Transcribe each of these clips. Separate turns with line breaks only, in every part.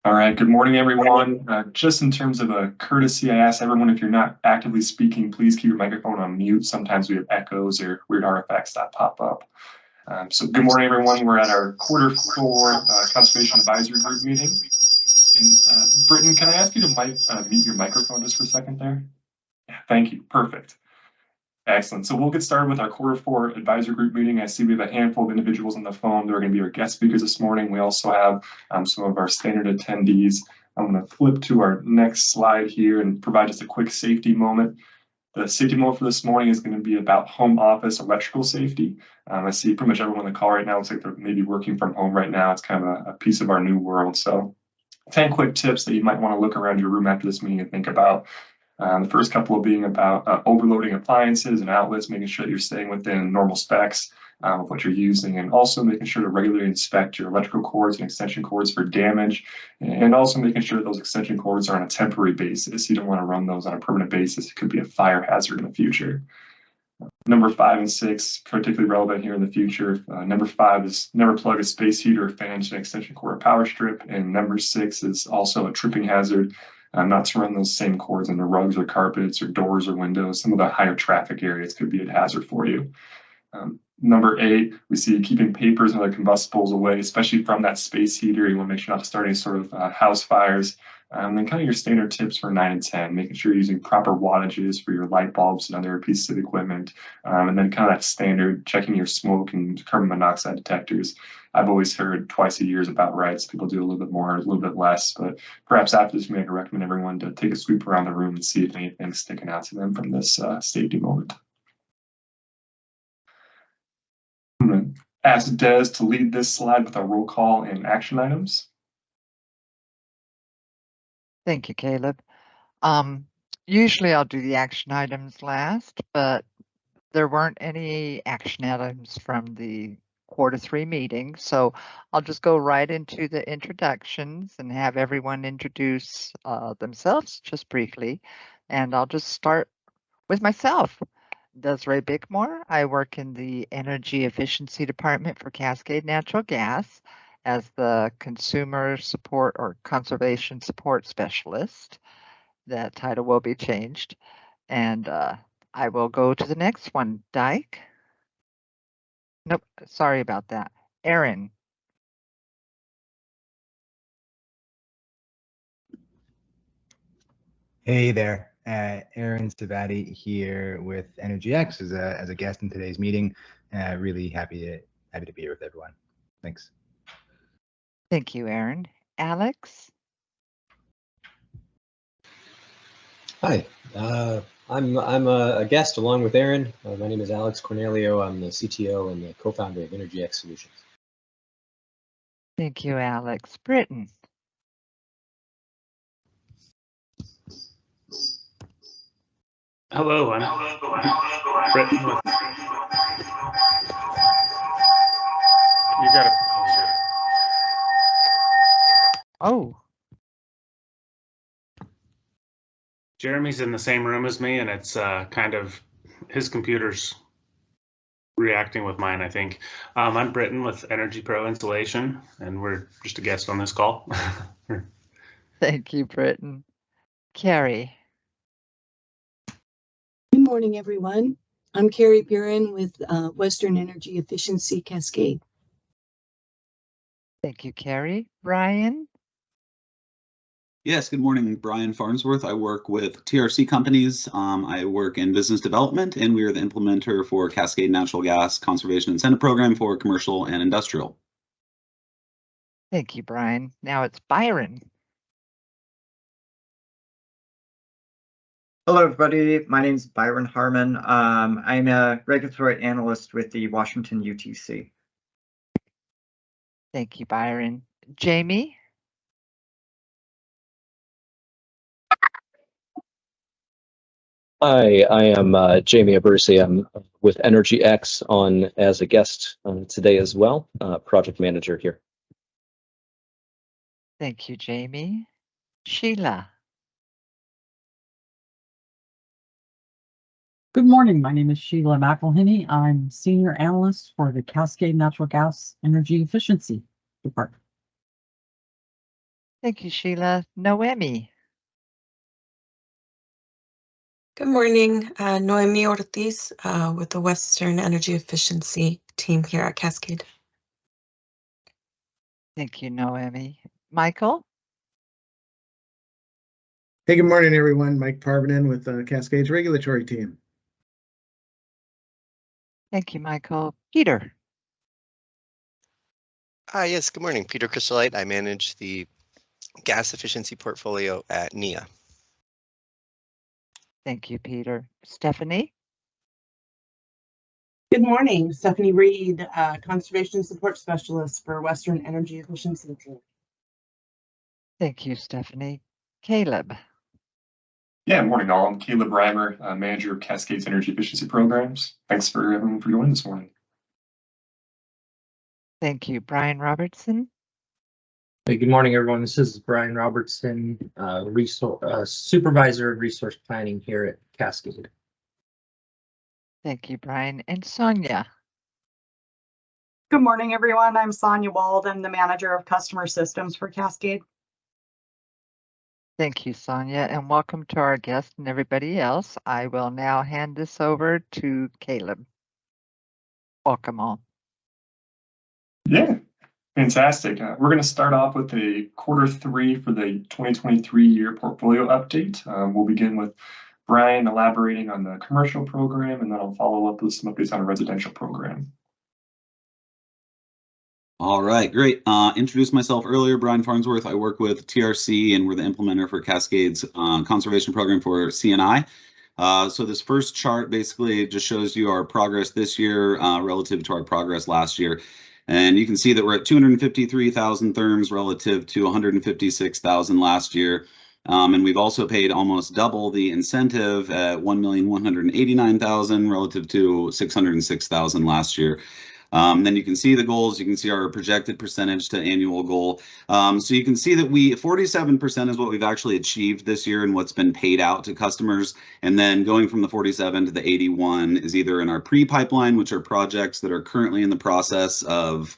All right, good morning, everyone. Just in terms of a courtesy, I ask everyone if you're not actively speaking, please keep your microphone on mute. Sometimes we have echoes or weird artifacts that pop up. So good morning, everyone. We're at our Q4 Conservation Advisory Group meeting. And Britton, can I ask you to mute your microphone just for a second there? Yeah, thank you. Perfect. Excellent. So we'll get started with our Q4 advisory group meeting. I see we have a handful of individuals on the phone that are going to be our guest speakers this morning. We also have some of our standard attendees. I'm going to flip to our next slide here and provide just a quick safety moment. The safety moment for this morning is going to be about home office electrical safety. I see pretty much everyone on the call right now looks like they're maybe working from home right now. It's kind of a piece of our new world. So 10 quick tips that you might want to look around your room after this meeting and think about. The first couple of being about overloading appliances and outlets, making sure that you're staying within normal specs of what you're using, and also making sure to regularly inspect your electrical cords and extension cords for damage, and also making sure that those extension cords are on a temporary basis. You don't want to run those on a permanent basis. It could be a fire hazard in the future. Number 5 and 6, particularly relevant here in the future. Number 5 is never plug a space heater or fan to an extension cord or power strip. And number 6 is also a tripping hazard. Not to run those same cords into rugs or carpets or doors or windows. Some of the higher traffic areas could be a hazard for you. Number 8, we see keeping papers and other combustibles away, especially from that space heater. You want to make sure not to start any sort of house fires. And then kind of your standard tips for 9 and 10, making sure you're using proper wattages for your light bulbs and other pieces of equipment. And then kind of that standard checking your smoke and carbon monoxide detectors. I've always heard twice a year is about right. So people do a little bit more, a little bit less, but perhaps after this meeting, I recommend everyone to take a sweep around the room and see if anything's sticking out to them from this safety moment. I'm going to ask Des to lead this slide with our roll call and action items.
Thank you, Caleb. Usually I'll do the action items last, but there weren't any action items from the Q3 meeting, so I'll just go right into the introductions and have everyone introduce themselves just briefly. And I'll just start with myself. Desiree Bickmore. I work in the Energy Efficiency Department for Cascade Natural Gas as the Consumer Support or Conservation Support Specialist. That title will be changed. And I will go to the next one. Dyke? Nope, sorry about that. Aaron.
Hey there, Aaron Savati here with EnergyX as a guest in today's meeting. Really happy to be here with everyone. Thanks.
Thank you, Aaron. Alex?
Hi, I'm a guest along with Aaron. My name is Alex Cornelio. I'm the CTO and the co-founder of EnergyX Solutions.
Thank you, Alex. Britton?
Hello, I'm Britton with... You got to pause it.
Oh.
Jeremy's in the same room as me, and it's kind of his computer's reacting with mine, I think. I'm Britton with Energy Pro Installation, and we're just a guest on this call.
Thank you, Britton. Carrie?
Good morning, everyone. I'm Carrie Buren with Western Energy Efficiency Cascade.
Thank you, Carrie. Brian?
Yes, good morning, Brian Farnsworth. I work with TRC companies. I work in business development, and we are the implementer for Cascade Natural Gas Conservation Incentive Program for commercial and industrial.
Thank you, Brian. Now it's Byron.
Hello, everybody. My name is Byron Harmon. I'm a regulatory analyst with the Washington UTC.
Thank you, Byron. Jamie?
Hi, I am Jamie Abersi. I'm with EnergyX on as a guest today as well, project manager here.
Thank you, Jamie. Sheila?
Good morning. My name is Sheila McElhinney. I'm Senior Analyst for the Cascade Natural Gas Energy Efficiency Department.
Thank you, Sheila. Noemi.
Good morning, Noemi Ortiz with the Western Energy Efficiency team here at Cascade.
Thank you, Noemi. Michael.
Hey, good morning, everyone. Mike Parvinen with Cascade's regulatory team.
Thank you, Michael. Peter.
Yes, good morning. Peter Crystalite. I manage the gas efficiency portfolio at NIA.
Thank you, Peter. Stephanie.
Good morning, Stephanie Reed, Conservation Support Specialist for Western Energy Efficiency Team.
Thank you, Stephanie. Caleb.
Yeah, morning all. I'm Caleb Reimer, manager of Cascade's Energy Efficiency Programs. Thanks for everyone for joining this morning.
Thank you. Brian Robertson.
Hey, good morning, everyone. This is Brian Robertson, Supervisor of Resource Planning here at Cascade.
Thank you, Brian. And Sonia.
Good morning, everyone. I'm Sonia Wald. I'm the Manager of Customer Systems for Cascade.
Thank you, Sonia, and welcome to our guest and everybody else. I will now hand this over to Caleb. Welcome all.
Yeah, fantastic. We're going to start off with a Q3 for the 2023 year portfolio update. We'll begin with Brian elaborating on the commercial program, and then I'll follow up with some updates on a residential program.
All right, great. Introduced myself earlier, Brian Farnsworth. I work with TRC and we're the implementer for Cascade's conservation program for CNI. So this first chart basically just shows you our progress this year relative to our progress last year. And you can see that we're at 253,000 therms relative to 156,000 last year. And we've also paid almost double the incentive at 1,189,000 relative to 606,000 last year. Then you can see the goals, you can see our projected percentage to annual goal. So you can see that 47% is what we've actually achieved this year and what's been paid out to customers. And then going from the 47 to the 81 is either in our pre-pipeline, which are projects that are currently in the process of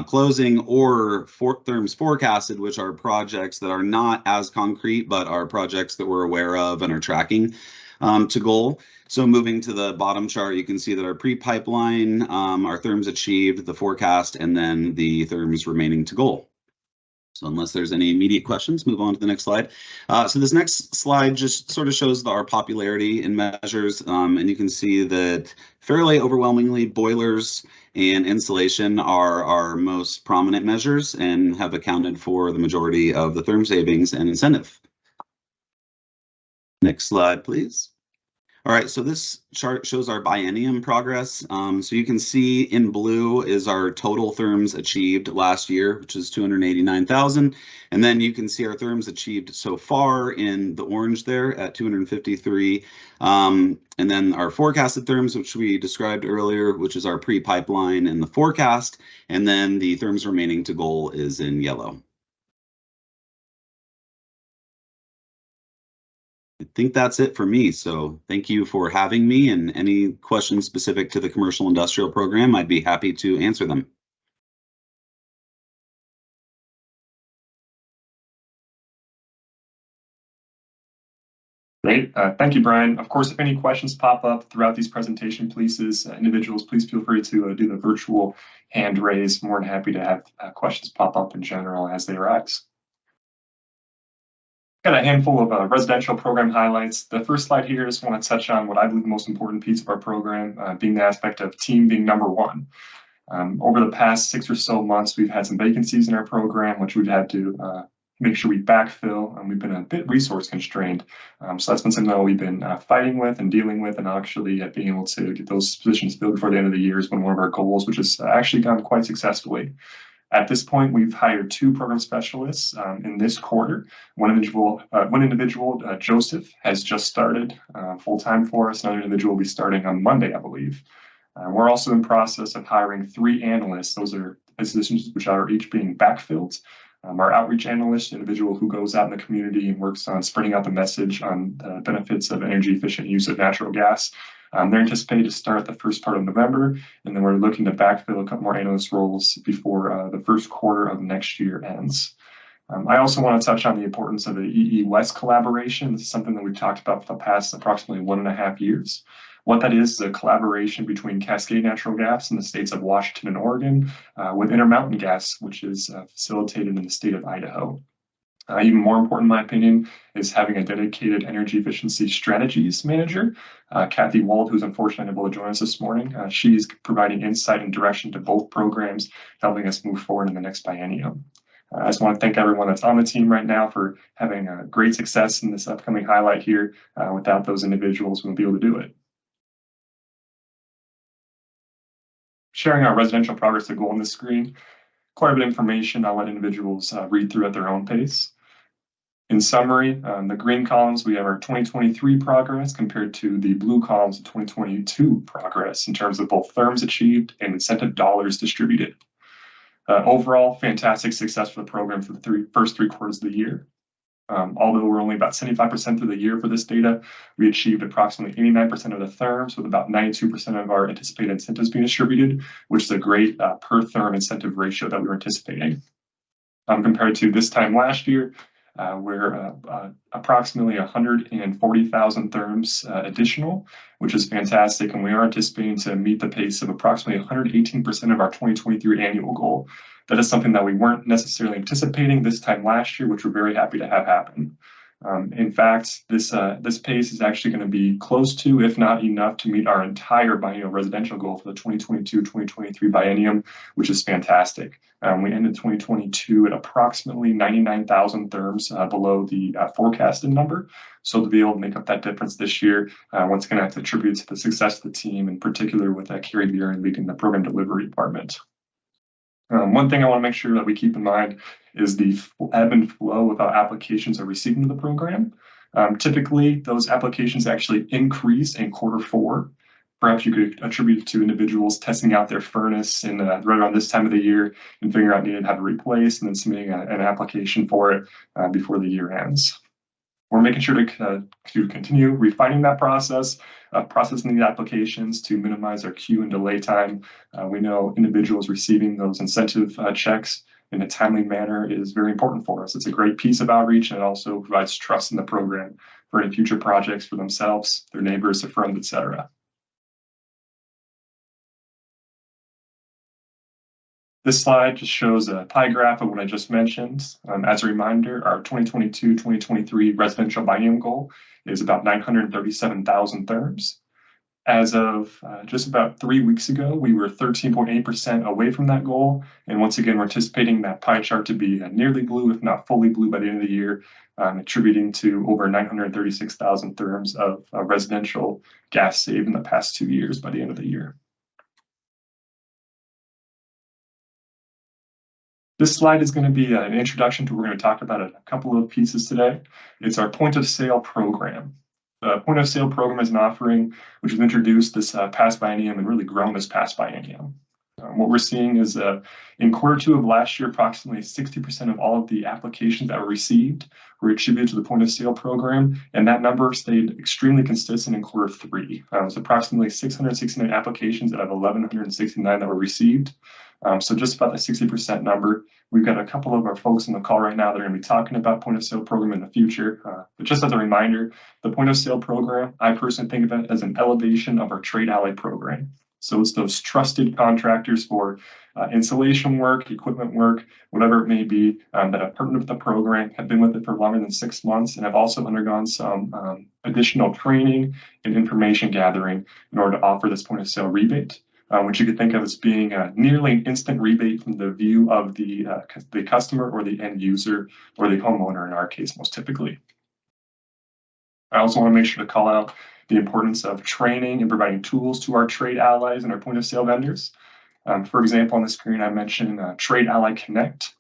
closing, or therms forecasted, which are projects that are not as concrete, but are projects that we're aware of and are tracking to goal. So moving to the bottom chart, you can see that our pre-pipeline, our therms achieved, the forecast, and then the therms remaining to goal. So unless there's any immediate questions, move on to the next slide. So this next slide just sort of shows our popularity in measures, and you can see that fairly overwhelmingly boilers and insulation are our most prominent measures and have accounted for the majority of the therm savings and incentive. Next slide, please. All right, so this chart shows our biennium progress. So you can see in blue is our total therms achieved last year, which is 289,000. And then you can see our therms achieved so far in the orange there at 253. And then our forecasted therms, which we described earlier, which is our pre-pipeline and the forecast. And then the therms remaining to goal is in yellow. I think that's it for me. So thank you for having me, and any questions specific to the commercial industrial program, I'd be happy to answer them.
Great. Thank you, Brian. Of course, if any questions pop up throughout these presentation pieces, individuals, please feel free to do the virtual hand raise. More than happy to have questions pop up in general as they arise. Got a handful of residential program highlights. The first slide here, just want to touch on what I believe the most important piece of our program, being the aspect of team being number one. Over the past 6 or so months, we've had some vacancies in our program, which we've had to make sure we backfill, and we've been a bit resource constrained. So that's been something that we've been fighting with and dealing with, and actually being able to get those positions filled before the end of the year has been one of our goals, which has actually gone quite successfully. At this point, we've hired 2 program specialists in this quarter. One individual, Joseph, has just started full-time for us. Another individual will be starting on Monday, I believe. We're also in process of hiring 3 analysts. Those are positions which are each being backfilled. Our outreach analyst, individual who goes out in the community and works on spreading out the message on the benefits of energy efficient use of natural gas. They're anticipated to start the first part of November, and then we're looking to backfill a couple more analyst roles before the first quarter of next year ends. I also want to touch on the importance of the EE West collaboration. This is something that we've talked about for the past approximately 1.5 years. What that is a collaboration between Cascade Natural Gas in the states of Washington and Oregon with Intermountain Gas, which is facilitated in the state of Idaho. Even more important, in my opinion, is having a dedicated energy efficiency strategies manager, Kathy Wald, who's unfortunately unable to join us this morning. She's providing insight and direction to both programs, helping us move forward in the next biennium. I just want to thank everyone that's on the team right now for having great success in this upcoming highlight here. Without those individuals, we wouldn't be able to do it. Sharing our residential progress to goal on the screen. Quite a bit of information. I'll let individuals read through at their own pace. In summary, the green columns, we have our 2023 progress compared to the blue columns of 2022 progress in terms of both therms achieved and incentive dollars distributed. Overall, fantastic success for the program for the first three quarters of the year. Although we're only about 75% through the year for this data, we achieved approximately 89% of the therms with about 92% of our anticipated incentives being distributed, which is a great per therm incentive ratio that we were anticipating. Compared to this time last year, we're approximately 140,000 therms additional, which is fantastic. And we are anticipating to meet the pace of approximately 118% of our 2023 annual goal. That is something that we weren't necessarily anticipating this time last year, which we're very happy to have happen. In fact, this pace is actually going to be close to, if not enough, to meet our entire biennial residential goal for the 2022-2023 biennium, which is fantastic. We ended 2022 at approximately 99,000 therms below the forecasted number. So to be able to make up that difference this year, once again, I have to attribute to the success of the team, in particular with Carrie Buren leading the program delivery department. One thing I want to make sure that we keep in mind is the ebb and flow of how applications are received into the program. Typically, those applications actually increase in Q4. Perhaps you could attribute it to individuals testing out their furnace in right around this time of the year and figuring out needed how to replace and then submitting an application for it before the year ends. We're making sure to continue refining that process, processing the applications to minimize our queue and delay time. We know individuals receiving those incentive checks in a timely manner is very important for us. It's a great piece of outreach, and it also provides trust in the program for any future projects for themselves, their neighbors, their friends, etc. This slide just shows a pie graph of what I just mentioned. As a reminder, our 2022-2023 residential biennium goal is about 937,000 therms. As of just about 3 weeks ago, we were 13.8% away from that goal. And once again, we're anticipating that pie chart to be nearly blue, if not fully blue by the end of the year, attributing to over 936,000 therms of residential gas saved in the past 2 years by the end of the year. This slide is going to be an introduction to what we're going to talk about a couple of pieces today. It's our point of sale program. The point of sale program is an offering which was introduced this past biennium and really grown this past biennium. What we're seeing is in Q2 of last year, approximately 60% of all of the applications that were received were attributed to the point of sale program, and that number stayed extremely consistent in Q3. It was approximately 669 applications out of 1,169 that were received. So just about the 60% number. We've got a couple of our folks on the call right now that are going to be talking about point of sale program in the future. But just as a reminder, the point of sale program, I personally think of it as an elevation of our trade ally program. So it's those trusted contractors for installation work, equipment work, whatever it may be, that have partnered with the program, have been with it for longer than 6 months, and have also undergone some additional training and information gathering in order to offer this point of sale rebate. Which you could think of as being nearly an instant rebate from the view of the customer or the end user or the homeowner in our case, most typically. I also want to make sure to call out the importance of training and providing tools to our trade allies and our point of sale vendors. For example, on the screen, I mentioned Trade Ally Connect.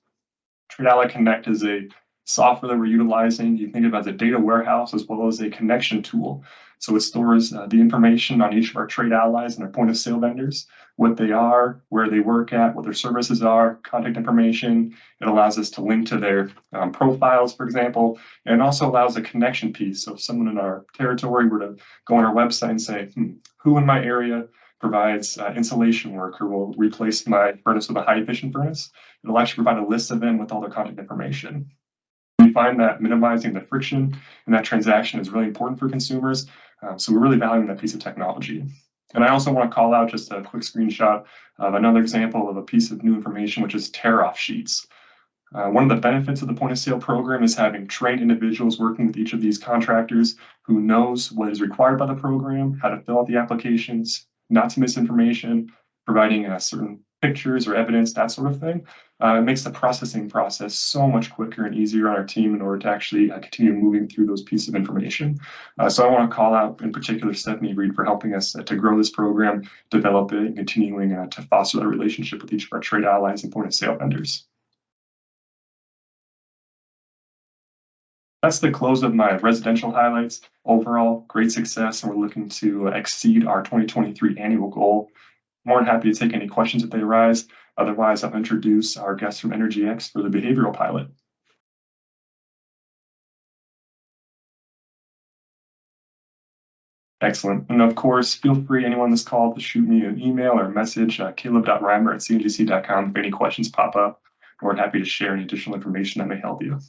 Trade Ally Connect is a software that we're utilizing. You can think of it as a data warehouse as well as a connection tool. So it stores the information on each of our trade allies and our point of sale vendors, what they are, where they work at, what their services are, contact information. It allows us to link to their profiles, for example, and it also allows a connection piece. So if someone in our territory were to go on our website and say, who in my area provides installation work or will replace my furnace with a high efficient furnace. It'll actually provide a list of them with all their contact information. We find that minimizing the friction in that transaction is really important for consumers. So we're really valuing that piece of technology. And I also want to call out just a quick screenshot of another example of a piece of new information, which is tear-off sheets. One of the benefits of the point of sale program is having trained individuals working with each of these contractors who knows what is required by the program, how to fill out the applications, not to miss information, providing certain pictures or evidence, that sort of thing. It makes the processing process so much quicker and easier on our team in order to actually continue moving through those pieces of information. So I want to call out in particular Stephanie Reed for helping us to grow this program, develop it, and continuing to foster that relationship with each of our trade allies and point of sale vendors. That's the close of my residential highlights. Overall, great success, and we're looking to exceed our 2023 annual goal. More than happy to take any questions if they arise. Otherwise, I'll introduce our guest from EnergyX for the behavioral pilot. Excellent. And of course, feel free, anyone on this call, to shoot me an email or a message, caleb.reimer@cngc.com if any questions pop up. We're happy to share any additional information that may help you.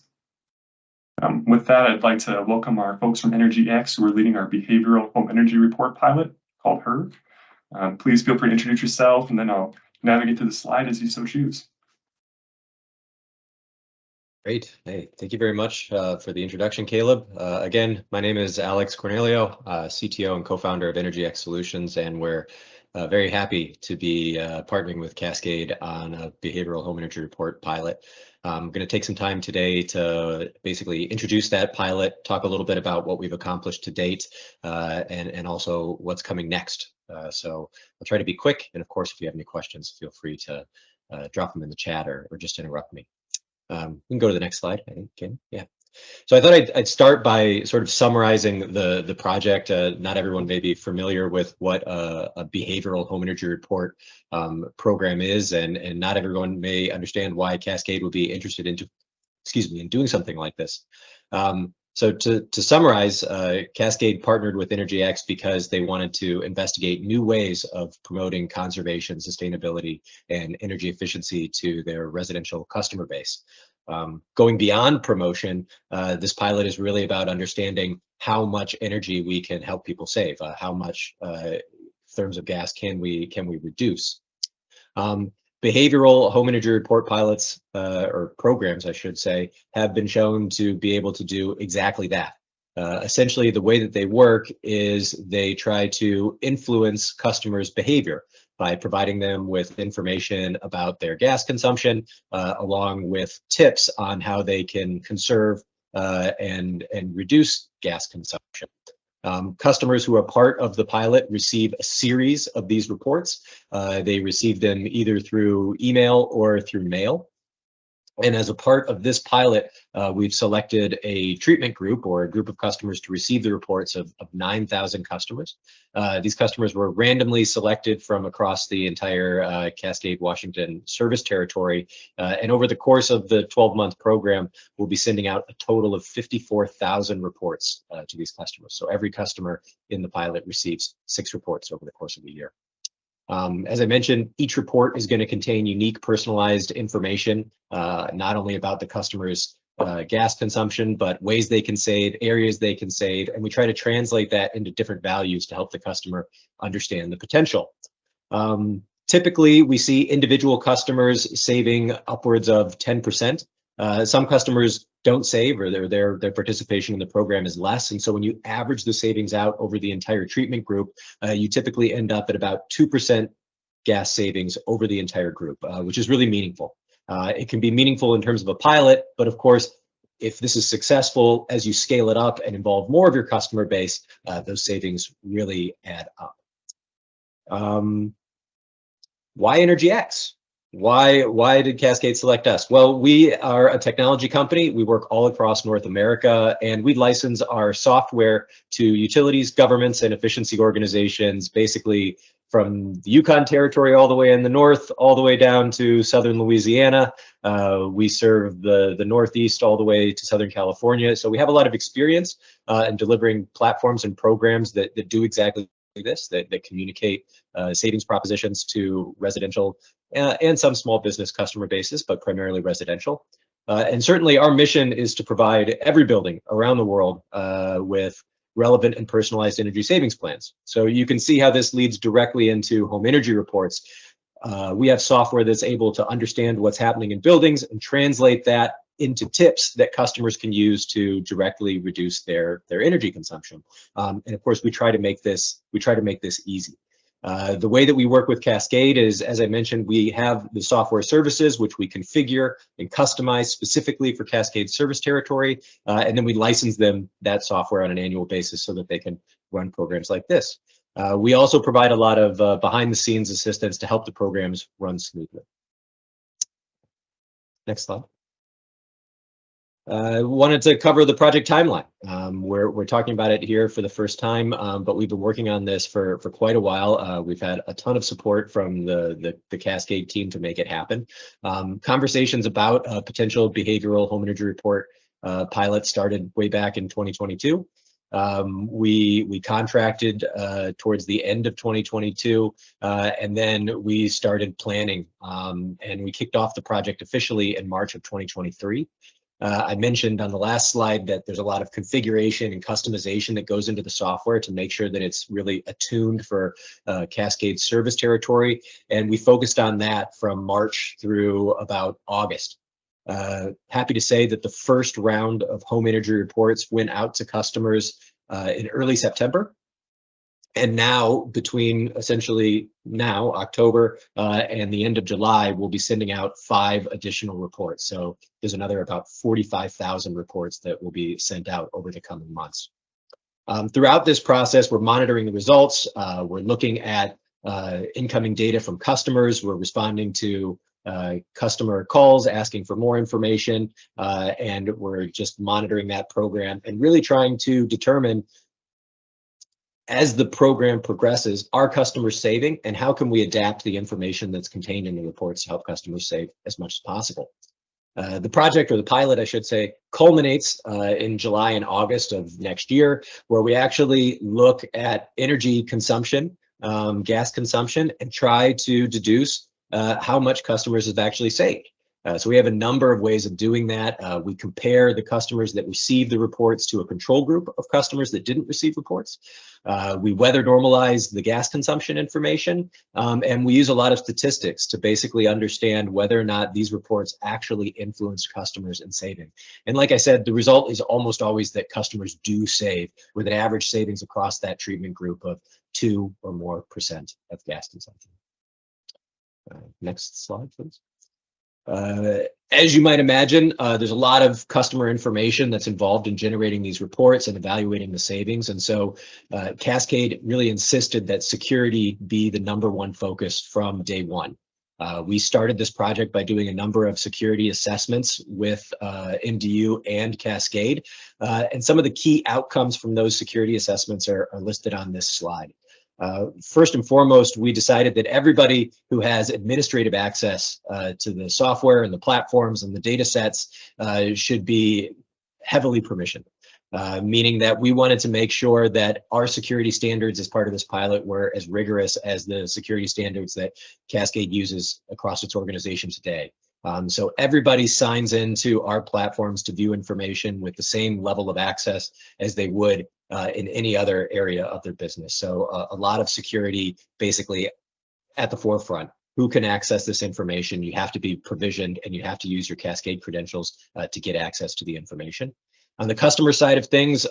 With that, I'd like to welcome our folks from EnergyX who are leading our behavioral home energy report pilot called HERV. Please feel free to introduce yourself, and then I'll navigate to the slide as you so choose.
Great. Hey, thank you very much for the introduction, Caleb. Again, my name is Alex Cornelio, CTO and co-founder of EnergyX Solutions, and we're very happy to be partnering with Cascade on a behavioral home energy report pilot. I'm going to take some time today to basically introduce that pilot, talk a little bit about what we've accomplished to date, and also what's coming next. So I'll try to be quick, and of course, if you have any questions, feel free to drop them in the chat or just interrupt me. We can go to the next slide, I think, Kim. Yeah. So I thought I'd start by sort of summarizing the project. Not everyone may be familiar with what a behavioral home energy report program is, and not everyone may understand why Cascade would be interested in doing something like this. So to summarize, Cascade partnered with EnergyX because they wanted to investigate new ways of promoting conservation, sustainability, and energy efficiency to their residential customer base. Going beyond promotion, this pilot is really about understanding how much energy we can help people save, how much therms of gas can we reduce. Behavioral home energy report pilots, or programs, I should say, have been shown to be able to do exactly that. Essentially, the way that they work is they try to influence customers' behavior by providing them with information about their gas consumption, along with tips on how they can conserve and reduce gas consumption. Customers who are part of the pilot receive a series of these reports. They receive them either through email or through mail. And as a part of this pilot, we've selected a treatment group or a group of customers to receive the reports of 9,000 customers. These customers were randomly selected from across the entire Cascade, Washington service territory. And over the course of the 12-month program, we'll be sending out a total of 54,000 reports to these customers. So every customer in the pilot receives 6 reports over the course of a year. As I mentioned, each report is going to contain unique personalized information, not only about the customer's gas consumption, but ways they can save, areas they can save, and we try to translate that into different values to help the customer understand the potential. Typically, we see individual customers saving upwards of 10%. Some customers don't save, or their participation in the program is less. And so when you average the savings out over the entire treatment group, you typically end up at about 2% gas savings over the entire group, which is really meaningful. It can be meaningful in terms of a pilot, but of course, if this is successful, as you scale it up and involve more of your customer base, those savings really add up. Why EnergyX? Why did Cascade select us? Well, we are a technology company. We work all across North America, and we license our software to utilities, governments, and efficiency organizations, basically from the Yukon Territory all the way in the north, all the way down to southern Louisiana. We serve the Northeast all the way to Southern California. So we have a lot of experience in delivering platforms and programs that do exactly this that communicate savings propositions to residential and some small business customer bases, but primarily residential. And certainly our mission is to provide every building around the world with relevant and personalized energy savings plans. So you can see how this leads directly into home energy reports. We have software that's able to understand what's happening in buildings and translate that into tips that customers can use to directly reduce their energy consumption. And of course, we try to make this easy. The way that we work with Cascade is, as I mentioned, we have the software services, which we configure and customize specifically for Cascade service territory, and then we license them that software on an annual basis so that they can run programs like this. We also provide a lot of behind-the-scenes assistance to help the programs run smoothly. Next slide. Wanted to cover the project timeline. We're talking about it here for the first time, but we've been working on this for quite a while. We've had a ton of support from the Cascade team to make it happen. Conversations about a potential behavioral home energy report pilot started way back in 2022. We contracted towards the end of 2022, and then we started planning, and we kicked off the project officially in March of 2023. I mentioned on the last slide that there's a lot of configuration and customization that goes into the software to make sure that it's really attuned for Cascade service territory, and we focused on that from March through about August. Happy to say that the first round of home energy reports went out to customers in early September. And now, between essentially now, October, and the end of July, we'll be sending out 5 additional reports. So there's another about 45,000 reports that will be sent out over the coming months. Throughout this process, we're monitoring the results. We're looking at incoming data from customers. We're responding to customer calls, asking for more information, and we're just monitoring that program and really trying to determine, as the program progresses, are customers saving, and how can we adapt the information that's contained in the reports to help customers save as much as possible. The project, or the pilot, I should say, culminates in July and August of next year, where we actually look at energy consumption, gas consumption, and try to deduce how much customers have actually saved. So we have a number of ways of doing that. We compare the customers that receive the reports to a control group of customers that didn't receive reports. We weather normalize the gas consumption information, and we use a lot of statistics to basically understand whether or not these reports actually influence customers in saving. And like I said, the result is almost always that customers do save, with an average savings across that treatment group of 2% or more of gas consumption. Next slide, please. As you might imagine, there's a lot of customer information that's involved in generating these reports and evaluating the savings. And so Cascade really insisted that security be the #1 focus from day one. We started this project by doing a number of security assessments with MDU and Cascade. And some of the key outcomes from those security assessments are listed on this slide. First and foremost, we decided that everybody who has administrative access to the software and the platforms and the data sets should be heavily permissioned, meaning that we wanted to make sure that our security standards as part of this pilot were as rigorous as the security standards that Cascade uses across its organization today. So everybody signs into our platforms to view information with the same level of access as they would in any other area of their business. So a lot of security basically at the forefront. Who can access this information? You have to be provisioned, and you have to use your Cascade credentials to get access to the information. On the customer side of things,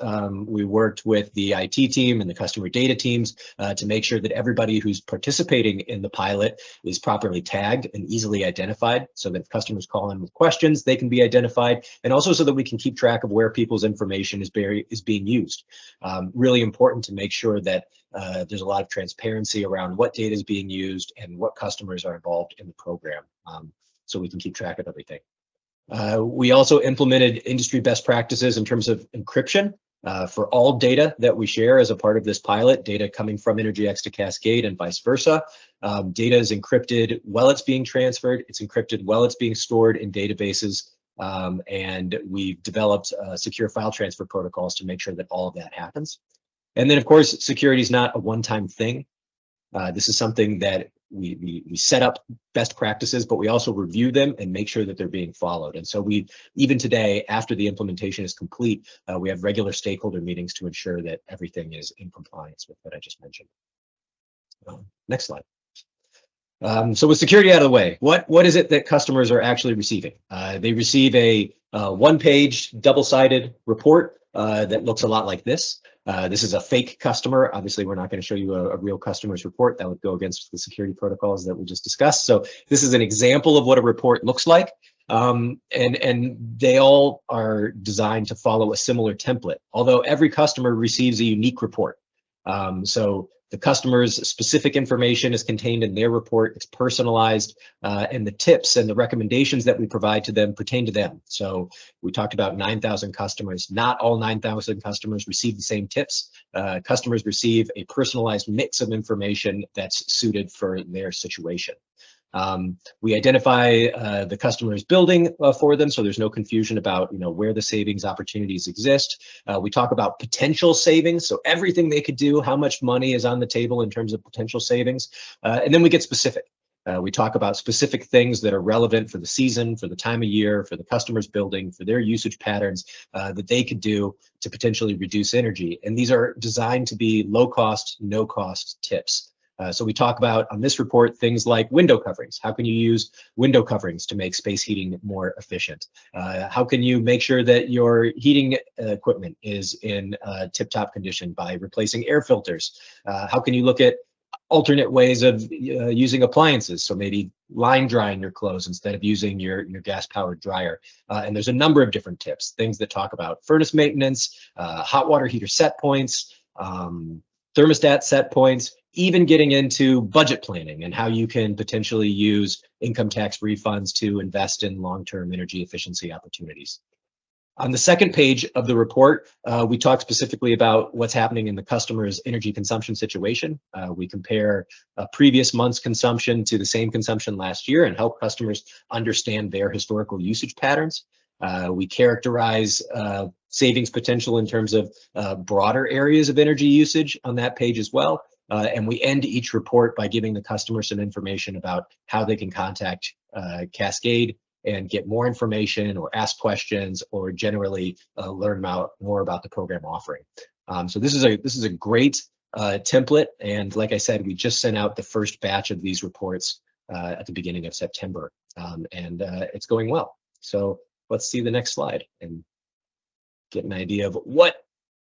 we worked with the IT team and the customer data teams to make sure that everybody who's participating in the pilot is properly tagged and easily identified, so that if customers call in with questions, they can be identified, and also so that we can keep track of where people's information is being used. Really important to make sure that there's a lot of transparency around what data is being used and what customers are involved in the program, so we can keep track of everything. We also implemented industry best practices in terms of encryption for all data that we share as a part of this pilot, data coming from EnergyX to Cascade and vice versa. Data is encrypted while it's being transferred. It's encrypted while it's being stored in databases. And we've developed secure file transfer protocols to make sure that all of that happens. And then, of course, security is not a one-time thing. This is something that we set up best practices, but we also review them and make sure that they're being followed. And so we, even today, after the implementation is complete, we have regular stakeholder meetings to ensure that everything is in compliance with what I just mentioned. Next slide. So with security out of the way, what is it that customers are actually receiving? They receive a one-page double-sided report that looks a lot like this. This is a fake customer. Obviously, we're not going to show you a real customer's report. That would go against the security protocols that we just discussed. So this is an example of what a report looks like. And they all are designed to follow a similar template, although every customer receives a unique report. So the customer's specific information is contained in their report. It's personalized, and the tips and the recommendations that we provide to them pertain to them. So we talked about 9,000 customers. Not all 9,000 customers receive the same tips. Customers receive a personalized mix of information that's suited for their situation. We identify the customer's building for them, so there's no confusion about where the savings opportunities exist. We talk about potential savings, so everything they could do, how much money is on the table in terms of potential savings, and then we get specific. We talk about specific things that are relevant for the season, for the time of year, for the customer's building, for their usage patterns that they could do to potentially reduce energy. And these are designed to be low cost, no cost tips. So we talk about on this report things like window coverings. How can you use window coverings to make space heating more efficient? How can you make sure that your heating equipment is in tip-top condition by replacing air filters? How can you look at alternate ways of using appliances? So maybe line drying your clothes instead of using your gas-powered dryer. And there's a number of different tips, things that talk about furnace maintenance, hot water heater set points, thermostat set points, even getting into budget planning and how you can potentially use income tax refunds to invest in long-term energy efficiency opportunities. On the second page of the report, we talk specifically about what's happening in the customer's energy consumption situation. We compare a previous month's consumption to the same consumption last year and help customers understand their historical usage patterns. We characterize savings potential in terms of broader areas of energy usage on that page as well. And we end each report by giving the customer some information about how they can contact Cascade and get more information or ask questions or generally learn more about the program offering. So this is a great template. And like I said, we just sent out the first batch of these reports at the beginning of September, and it's going well. So let's see the next slide and get an idea of what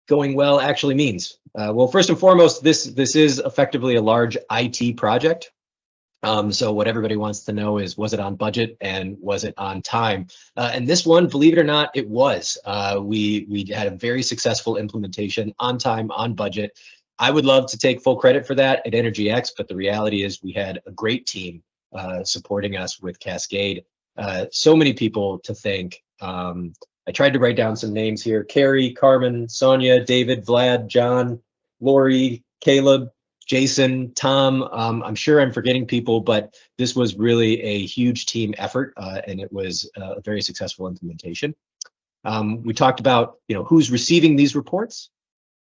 going well actually means. Well, first and foremost, this is effectively a large IT project. So what everybody wants to know is, was it on budget and was it on time? And this one, believe it or not, it was. We had a very successful implementation, on time, on budget. I would love to take full credit for that at EnergyX, but the reality is we had a great team supporting us with Cascade. So many people to thank. I tried to write down some names here: Carrie, Carmen, Sonia, David, Vlad, John, Lori, Caleb, Jason, Tom. I'm sure I'm forgetting people, but this was really a huge team effort, and it was a very successful implementation. We talked about who's receiving these reports.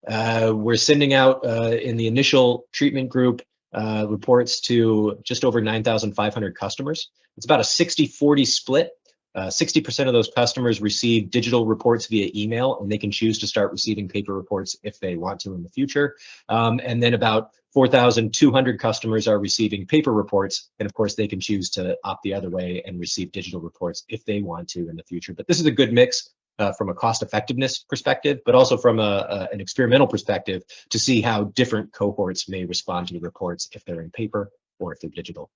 We're sending out in the initial treatment group reports to just over 9,500 customers. It's about a 60-40 split. 60% of those customers receive digital reports via email, and they can choose to start receiving paper reports if they want to in the future. And then about 4,200 customers are receiving paper reports, and of course they can choose to opt the other way and receive digital reports if they want to in the future. But this is a good mix from a cost effectiveness perspective, but also from an experimental perspective to see how different cohorts may respond to the reports if they're in paper or if they're digital.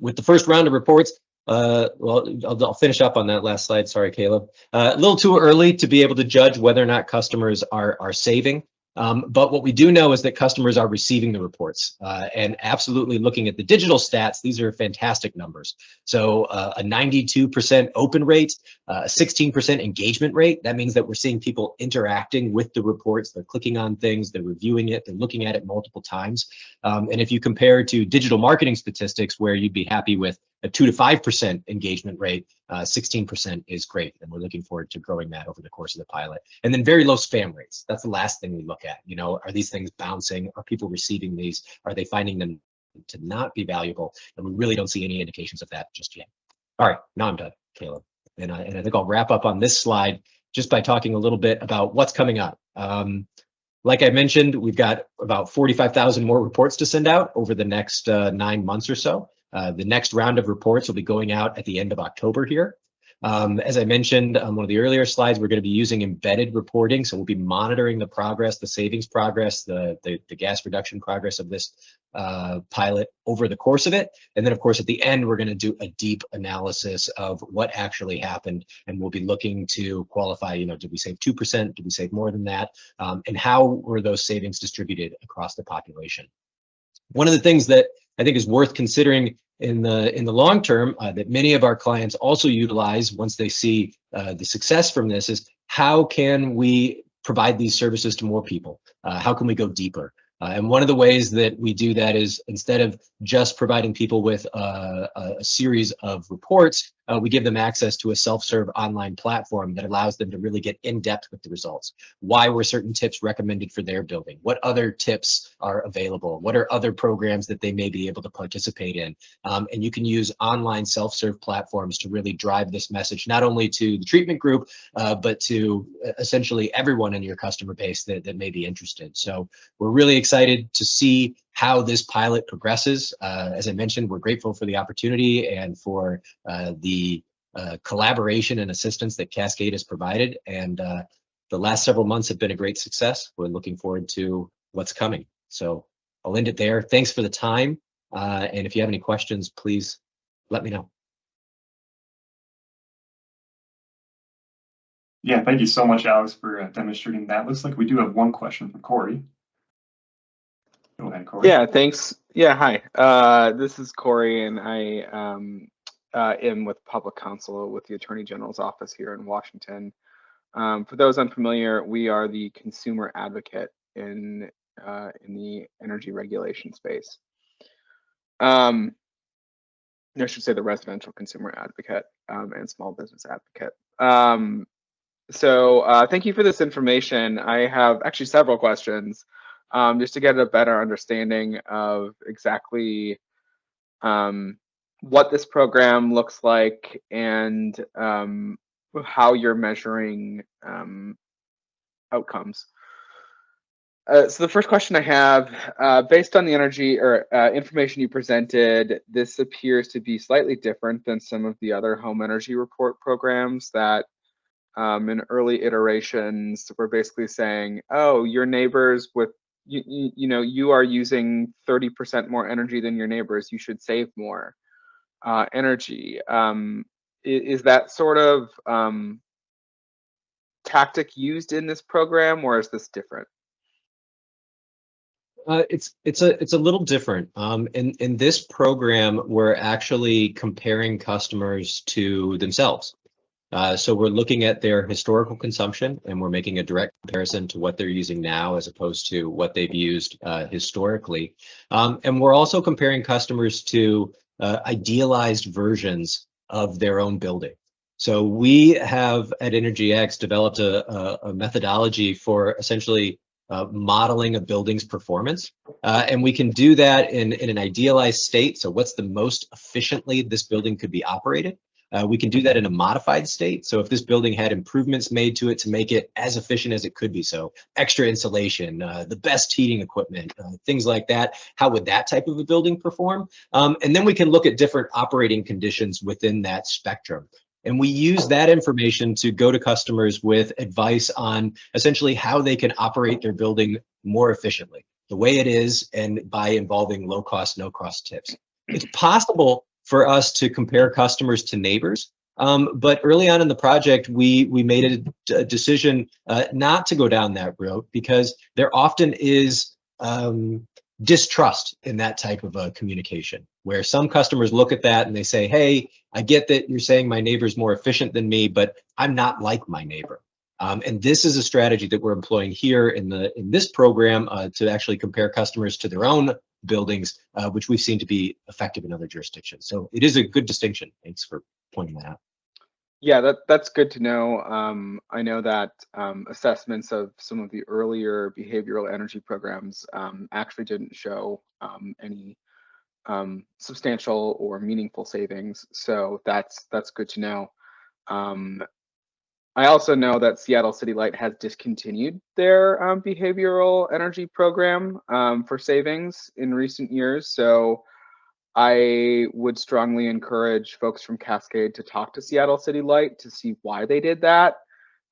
With the first round of reports, well, I'll finish up on that last slide. Sorry, Caleb. A little too early to be able to judge whether or not customers are saving. But what we do know is that customers are receiving the reports, and absolutely looking at the digital stats, these are fantastic numbers. So a 92% open rate, a 16% engagement rate. That means that we're seeing people interacting with the reports. They're clicking on things, they're reviewing it, they're looking at it multiple times. And if you compare to digital marketing statistics, where you'd be happy with a 2 to 5% engagement rate, 16% is great. And we're looking forward to growing that over the course of the pilot. And then very low spam rates. That's the last thing we look at. You know, are these things bouncing? Are people receiving these? Are they finding them to not be valuable? And we really don't see any indications of that just yet. All right, now I'm done, Caleb. And I think I'll wrap up on this slide just by talking a little bit about what's coming up. Like I mentioned, we've got about 45,000 more reports to send out over the next 9 months or so. The next round of reports will be going out at the end of October here. As I mentioned on one of the earlier slides, we're going to be using embedded reporting. So we'll be monitoring the progress, the savings progress, the gas reduction progress of this pilot over the course of it. And then, of course, at the end, we're going to do a deep analysis of what actually happened. And we'll be looking to qualify, you know, did we save 2%? Did we save more than that? And how were those savings distributed across the population? One of the things that I think is worth considering in the long term that many of our clients also utilize once they see the success from this is how can we provide these services to more people? How can we go deeper? And one of the ways that we do that is instead of just providing people with a series of reports, we give them access to a self-serve online platform that allows them to really get in depth with the results. Why were certain tips recommended for their building? What other tips are available? What are other programs that they may be able to participate in? And you can use online self-serve platforms to really drive this message, not only to the treatment group, but to essentially everyone in your customer base that may be interested. So we're really excited to see how this pilot progresses. As I mentioned, we're grateful for the opportunity and for the collaboration and assistance that Cascade has provided. And the last several months have been a great success. We're looking forward to what's coming. So I'll end it there. Thanks for the time. And if you have any questions, please let me know.
Yeah, thank you so much, Alex, for demonstrating that. Looks like we do have one question from Corey. Go ahead, Corey.
Yeah, thanks. Yeah, hi. This is Corey, and I am with public counsel with the Attorney General's office here in Washington. For those unfamiliar, we are the consumer advocate in the energy regulation space. I should say the residential consumer advocate and small business advocate. So thank you for this information. I have actually several questions. Just to get a better understanding of exactly what this program looks like and how you're measuring outcomes. So the first question I have, based on the energy or information you presented, this appears to be slightly different than some of the other home energy report programs that in early iterations were basically saying, oh, your neighbors with you know, you are using 30% more energy than your neighbors, you should save more energy. Is that sort of tactic used in this program, or is this different?
It's a little different. In this program, we're actually comparing customers to themselves. So we're looking at their historical consumption, and we're making a direct comparison to what they're using now as opposed to what they've used historically. And we're also comparing customers to idealized versions of their own building. So we have at EnergyX developed a methodology for essentially modeling a building's performance. And we can do that in an idealized state. So what's the most efficiently this building could be operated? We can do that in a modified state. So if this building had improvements made to it to make it as efficient as it could be, so extra insulation, the best heating equipment, things like that, how would that type of a building perform? And then we can look at different operating conditions within that spectrum. And we use that information to go to customers with advice on essentially how they can operate their building more efficiently, the way it is, and by involving low cost, no cost tips. It's possible for us to compare customers to neighbors. But early on in the project, we made a decision not to go down that route because there often is distrust in that type of communication, where some customers look at that and they say, hey, I get that you're saying my neighbor's more efficient than me, but I'm not like my neighbor. And this is a strategy that we're employing here in this program to actually compare customers to their own buildings, which we've seen to be effective in other jurisdictions. So it is a good distinction. Thanks for pointing that out.
Yeah, that's good to know. I know that assessments of some of the earlier behavioral energy programs actually didn't show any substantial or meaningful savings. So that's good to know. I also know that Seattle City Light has discontinued their behavioral energy program for savings in recent years. So I would strongly encourage folks from Cascade to talk to Seattle City Light to see why they did that.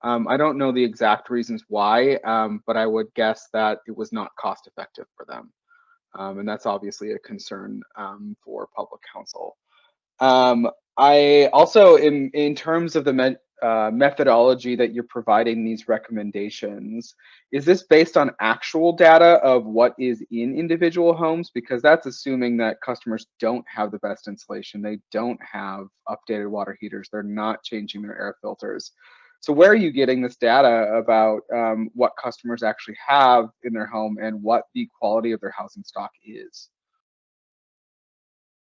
I don't know the exact reasons why, but I would guess that it was not cost effective for them. And that's obviously a concern for public council. I also, in terms of the methodology that you're providing these recommendations, is this based on actual data of what is in individual homes? Because that's assuming that customers don't have the best insulation, they don't have updated water heaters, they're not changing their air filters. So where are you getting this data about what customers actually have in their home and what the quality of their housing stock is?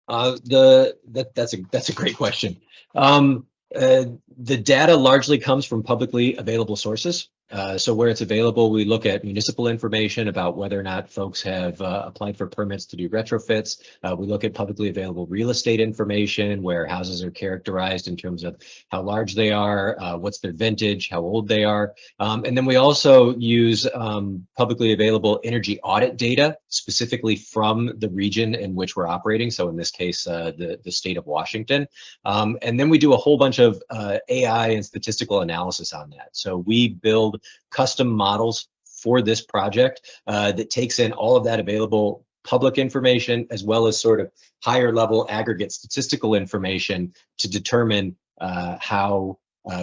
That's a great question. The data largely comes from publicly available sources. So where it's available, we look at municipal information about whether or not folks have applied for permits to do retrofits. We look at publicly available real estate information where houses are characterized in terms of how large they are, what's their vintage, how old they are. And then we also use publicly available energy audit data specifically from the region in which we're operating. So in this case, the state of Washington. And then we do a whole bunch of AI and statistical analysis on that. So we build custom models for this project that takes in all of that available public information as well as sort of higher level aggregate statistical information to determine how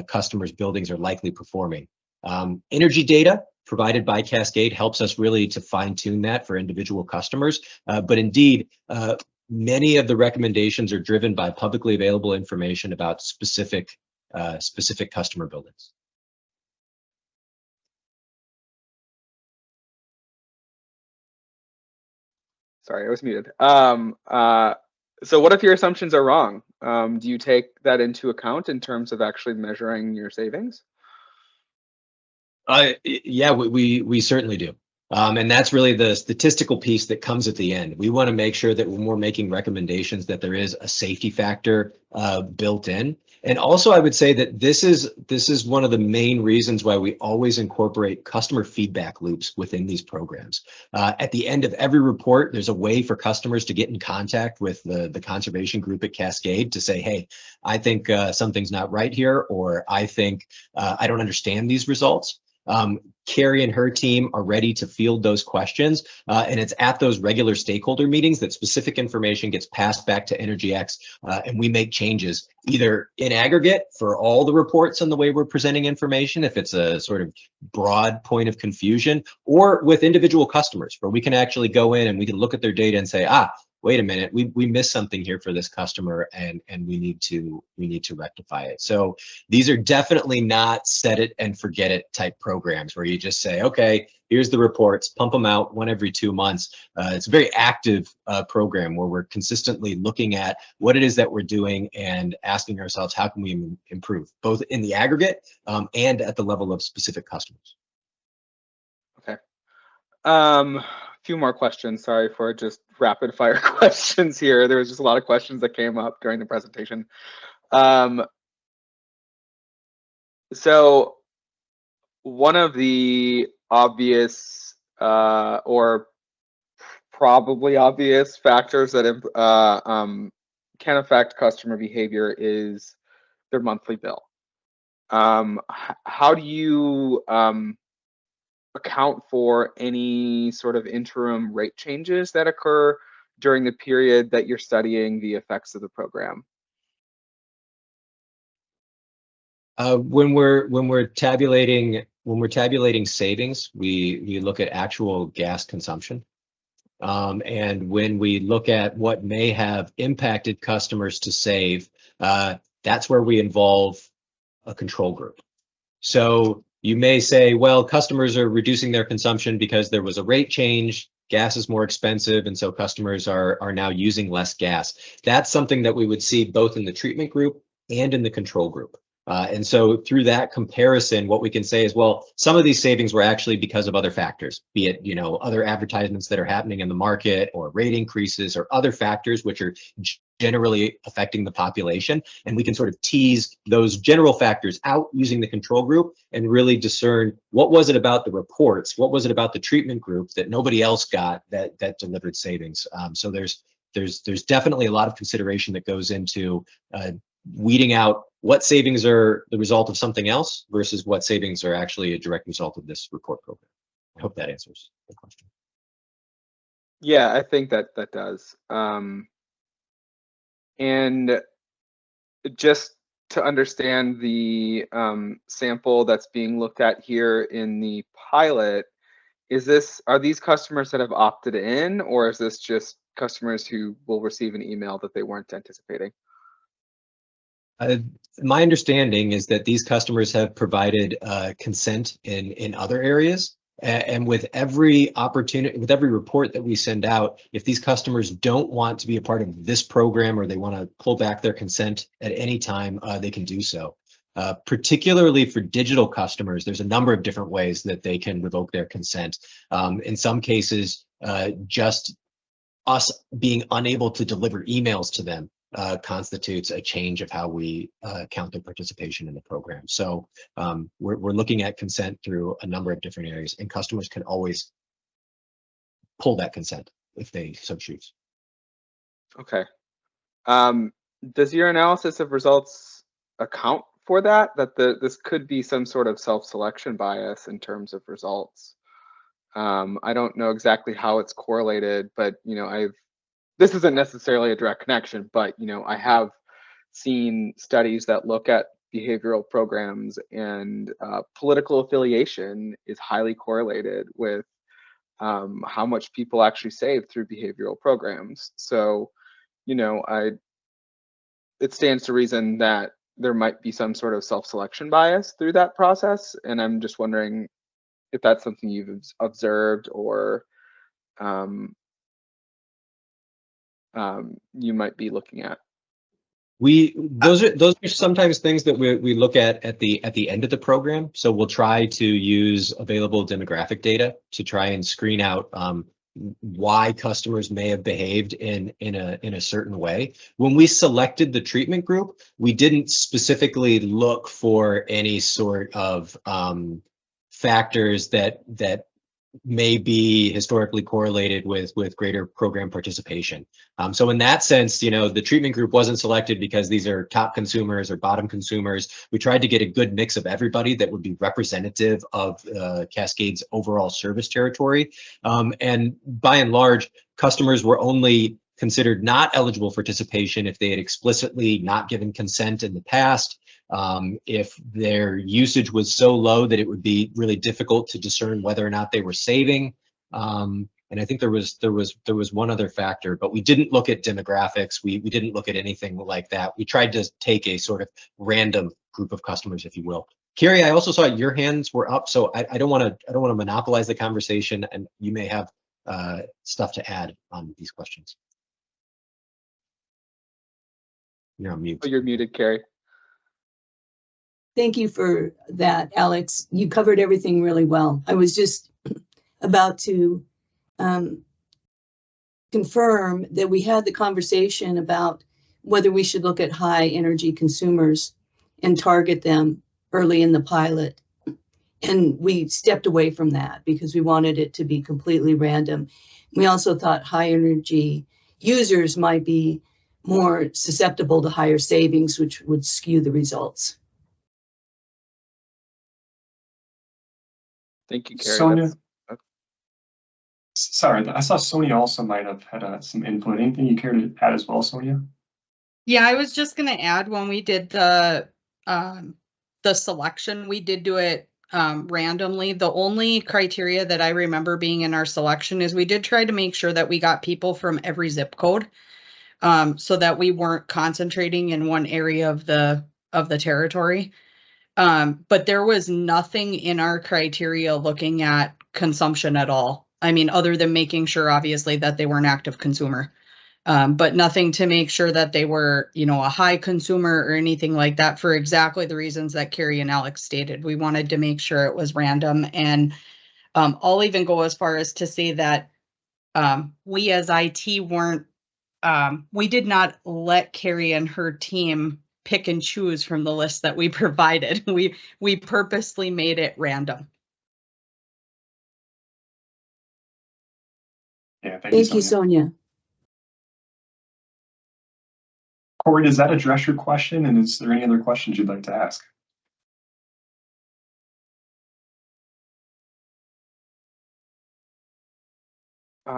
customers' buildings are likely performing. Energy data provided by Cascade helps us really to fine tune that for individual customers. But indeed, many of the recommendations are driven by publicly available information about specific customer buildings.
Sorry, I was muted. So what if your assumptions are wrong? Do you take that into account in terms of actually measuring your savings?
Yeah, we certainly do. And that's really the statistical piece that comes at the end. We want to make sure that when we're making recommendations that there is a safety factor built in. And also I would say that this is one of the main reasons why we always incorporate customer feedback loops within these programs. At the end of every report, there's a way for customers to get in contact with the conservation group at Cascade to say, hey, I think something's not right here, or I think I don't understand these results. Carrie and her team are ready to field those questions, and it's at those regular stakeholder meetings that specific information gets passed back to EnergyX, and we make changes either in aggregate for all the reports and the way we're presenting information, if it's a sort of broad point of confusion, or with individual customers where we can actually go in and we can look at their data and say, wait a minute, we missed something here for this customer, and we need to rectify it. So these are definitely not set it and forget it type programs where you just say, okay, here's the reports, pump them out 1 every 2 months. It's a very active program where we're consistently looking at what it is that we're doing and asking ourselves, how can we improve, both in the aggregate and at the level of specific customers.
Okay. A few more questions. Sorry for just rapid fire questions here. There was just a lot of questions that came up during the presentation. So one of the obvious or probably obvious factors that can affect customer behavior is their monthly bill. How do you account for any sort of interim rate changes that occur during the period that you're studying the effects of the program?
When we're tabulating savings, we look at actual gas consumption. And when we look at what may have impacted customers to save, that's where we involve a control group. So you may say, well, customers are reducing their consumption because there was a rate change. gas is more expensive, and so customers are now using less gas. That's something that we would see both in the treatment group and in the control group. And so through that comparison, what we can say is, well, some of these savings were actually because of other factors, be it, other advertisements that are happening in the market, or rate increases, or other factors which are generally affecting the population. And we can sort of tease those general factors out using the control group and really discern what was it about the reports, what was it about the treatment group that nobody else got that delivered savings. So there's definitely a lot of consideration that goes into weeding out what savings are the result of something else versus what savings are actually a direct result of this report program. I hope that answers the question.
Yeah, I think that does. And just to understand the sample that's being looked at here in the pilot, are these customers that have opted in, or is this just customers who will receive an email that they weren't anticipating?
My understanding is that these customers have provided consent in other areas. And with every opportunity, with every report that we send out, if these customers don't want to be a part of this program, or they want to pull back their consent at any time, they can do so. Particularly for digital customers, there's a number of different ways that they can revoke their consent. In some cases, just us being unable to deliver emails to them constitutes a change of how we count their participation in the program. So we're looking at consent through a number of different areas, and customers can always pull that consent if they so choose.
Okay. Does your analysis of results account for that this could be some sort of self-selection bias in terms of results? I don't know exactly how it's correlated, but this isn't necessarily a direct connection, but I have seen studies that look at behavioral programs, and political affiliation is highly correlated with how much people actually save through behavioral programs. So, it stands to reason that there might be some sort of self-selection bias through that process, and I'm just wondering if that's something you've observed, or you might be looking at.
Those are sometimes things that we look at the end of the program. So we'll try to use available demographic data to try and screen out why customers may have behaved in a certain way. When we selected the treatment group, we didn't specifically look for any sort of factors that may be historically correlated with greater program participation. So in that sense, the treatment group wasn't selected because these are top consumers or bottom consumers. We tried to get a good mix of everybody that would be representative of Cascade's overall service territory. And by and large, customers were only considered not eligible for participation if they had explicitly not given consent in the past, if their usage was so low that it would be really difficult to discern whether or not they were saving. And I think there was one other factor, but we didn't look at demographics. We didn't look at anything like that. We tried to take a sort of random group of customers, if you will. Carrie, I also saw your hands were up, so I don't want to monopolize the conversation, and you may have stuff to add on these questions. You're on mute.
Oh, you're muted, Carrie.
Thank you for that, Alex. You covered everything really well. I was just about to confirm that we had the conversation about whether we should look at high energy consumers and target them early in the pilot. And we stepped away from that because we wanted it to be completely random. We also thought high energy users might be more susceptible to higher savings, which would skew the results.
Thank you, Carrie.
Sonia, sorry, I saw Sonia also might have had some input. Anything you care to add as well, Sonia?
Yeah, I was just going to add, when we did the selection, we did do it randomly. The only criteria that I remember being in our selection is we did try to make sure that we got people from every zip code, so that we weren't concentrating in one area of the territory. But there was nothing in our criteria looking at consumption at all. I mean, other than making sure, obviously, that they were an active consumer. But nothing to make sure that they were, you know, a high consumer or anything like that, for exactly the reasons that Carrie and Alex stated. We wanted to make sure it was random. And I'll even go as far as to say that we as IT weren't, we did not let Carrie and her team pick and choose from the list that we provided. We purposely made it random.
Yeah,
Thank you, Sonia.
Corey, does that address your question? And is there any other questions you'd like to ask?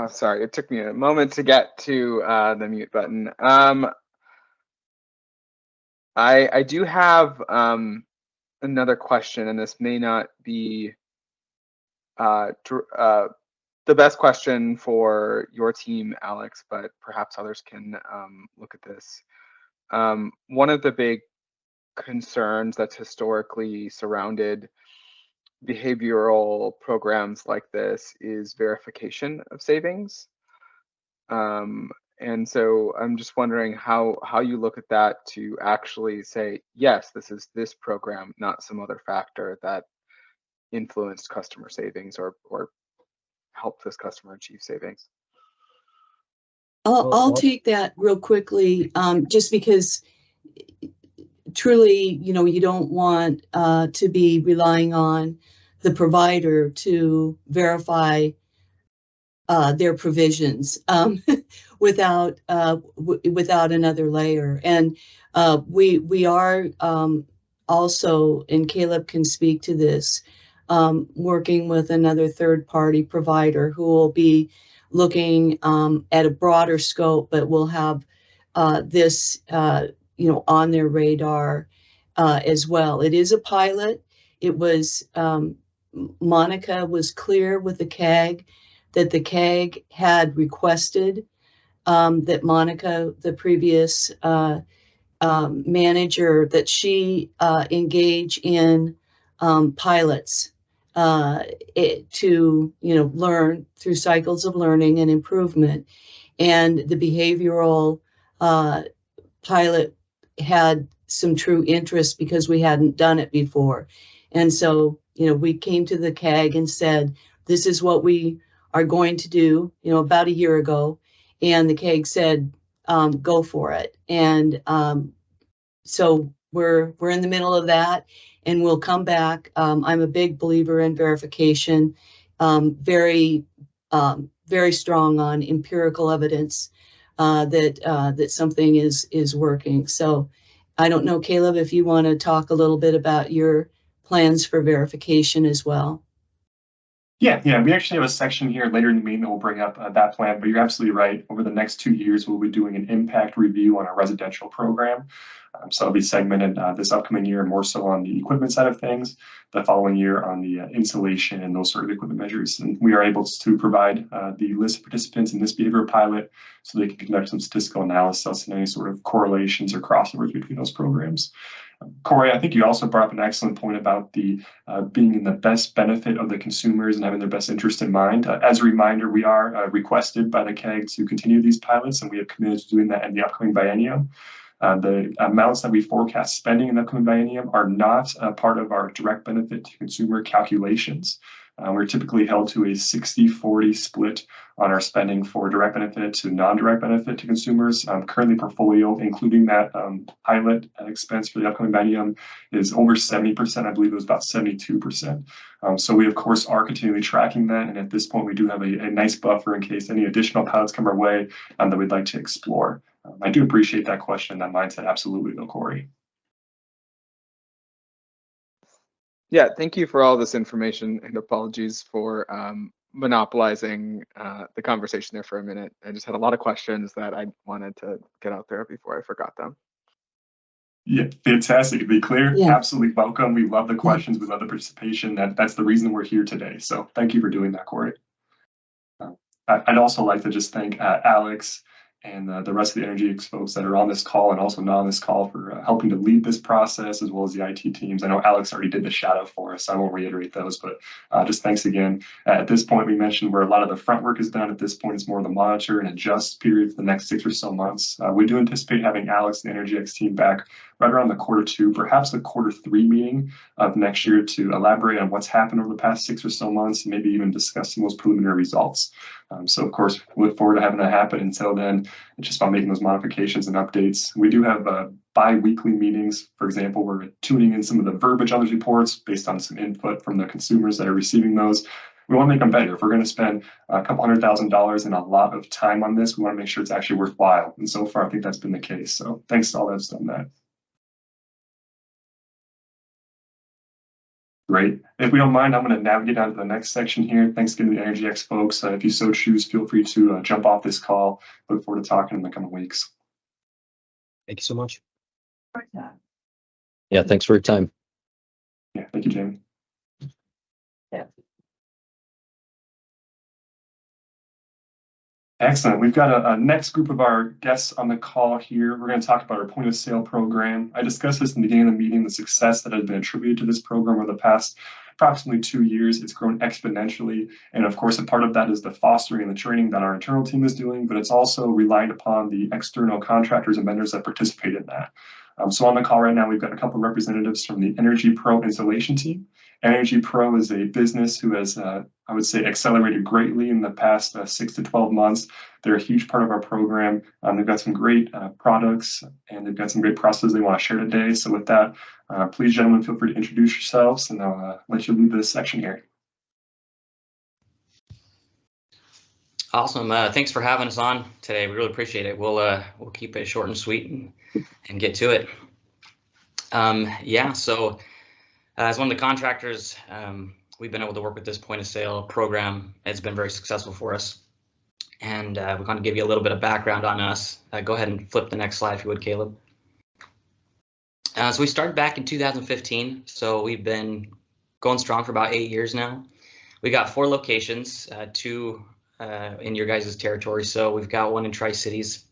Sorry, it took me a moment to get to the mute button. I do have another question, and this may not be the best question for your team, Alex, but perhaps others can look at this. One of the big concerns that's historically surrounded behavioral programs like this is verification of savings. And so I'm just wondering how you look at that to actually say, yes, this is this program, not some other factor that influenced customer savings or helped this customer achieve savings.
I'll take that real quickly, just because truly, you know, you don't want to be relying on the provider to verify their provisions without another layer. And we are also, and Caleb can speak to this, working with another third-party provider who will be looking at a broader scope, but will have this you know, on their radar as well. It is a pilot. It was Monica was clear with the CAG that the CAG had requested that Monica, the previous manager, that she engage in pilots to, you know, learn through cycles of learning and improvement. And the behavioral pilot had some true interest because we hadn't done it before. And so, you know, we came to the CAG and said, this is what we are going to do, you know, about a year ago. And the CAG said, go for it. And so we're in the middle of that, and we'll come back. I'm a big believer in verification, very strong on empirical evidence that something is working. So I don't know, Caleb, if you want to talk a little bit about your plans for verification as well.
Yeah, we actually have a section here later in the meeting that will bring up that plan, but you're absolutely right. Over the next 2 years, we'll be doing an impact review on our residential program. So it'll be segmented this upcoming year more so on the equipment side of things, the following year on the insulation and those sort of equipment measures. And we are able to provide the list of participants in this behavior pilot so they can conduct some statistical analysis and any sort of correlations or crossovers between those programs. Corey, I think you also brought up an excellent point about the being in the best benefit of the consumers and having their best interest in mind. As a reminder, we are requested by the CAG to continue these pilots, and we have committed to doing that in the upcoming biennium. The amounts that we forecast spending in the upcoming biennium are not part of our direct benefit to consumer calculations. We're typically held to a 60-40 split on our spending for direct benefit to non-direct benefit to consumers. Currently, portfolio, including that pilot expense for the upcoming biennium, is over 70%. I believe it was about 72%. So we, of course, are continually tracking that. And at this point, we do have a nice buffer in case any additional pilots come our way that we'd like to explore. I do appreciate that question, that mindset. Absolutely, though, Corey.
Yeah, thank you for all this information, and apologies for monopolizing the conversation there for a minute. I just had a lot of questions that I wanted to get out there before I forgot them.
Yeah, fantastic. To be clear,
Yeah.
Absolutely welcome. We love the questions. We love the participation. That's the reason we're here today. So thank you for doing that, Corey. I'd also like to just thank Alex and the rest of the Energy X folks that are on this call and also not on this call for helping to lead this process, as well as the IT teams. I know Alex already did the shadow for us, so I won't reiterate those, but just thanks again. At this point, we mentioned where a lot of the front work is done. At this point, it's more of the monitor and adjust period for the next 6 or so months. We do anticipate having Alex and the Energy X team back right around the Q2, perhaps the Q3 meeting of next year to elaborate on what's happened over the past 6 or so months, and maybe even discuss some of those preliminary results. So of course, we look forward to having that happen. Until then, it's just about making those modifications and updates. We do have bi-weekly meetings. For example, we're tuning in some of the verbiage on those reports based on some input from the consumers that are receiving those. We want to make them better. If we're going to spend a couple $100,000 and a lot of time on this, we want to make sure it's actually worthwhile. And so far, I think that's been the case. So thanks to all that's done that. Great. If we don't mind, I'm going to navigate on to the next section here. Thanks again to the Energy X folks. If you so choose, feel free to jump off this call. Look forward to talking in the coming weeks.
Thank you so much.
Yeah, thanks for your time.
Yeah, thank you, Jamie.
Yeah.
Excellent. We've got a next group of our guests on the call here. We're going to talk about our point of sale program. I discussed this in the beginning of the meeting, the success that has been attributed to this program over the past approximately 2 years. It's grown exponentially. And of course, a part of that is the fostering and the training that our internal team is doing, but it's also relied upon the external contractors and vendors that participate in that. So on the call right now, we've got a couple of representatives from the Energy Pro installation team. Energy Pro is a business who has, I would say, accelerated greatly in the past 6 to 12 months. They're a huge part of our program. They've got some great products, and they've got some great processes they want to share today. So with that, please, gentlemen, feel free to introduce yourselves, and I'll let you lead this section here.
Awesome. Thanks for having us on today. We really appreciate it. We'll keep it short and sweet and get to it. So as one of the contractors, we've been able to work with this point of sale program. It's been very successful for us. And we're going to give you a little bit of background on us. Go ahead and flip the next slide if you would, Caleb. So we started back in 2015. So we've been going strong for about 8 years now. We got 4 locations, 2 in your guys' territory. So we've got one in Tri-Cities,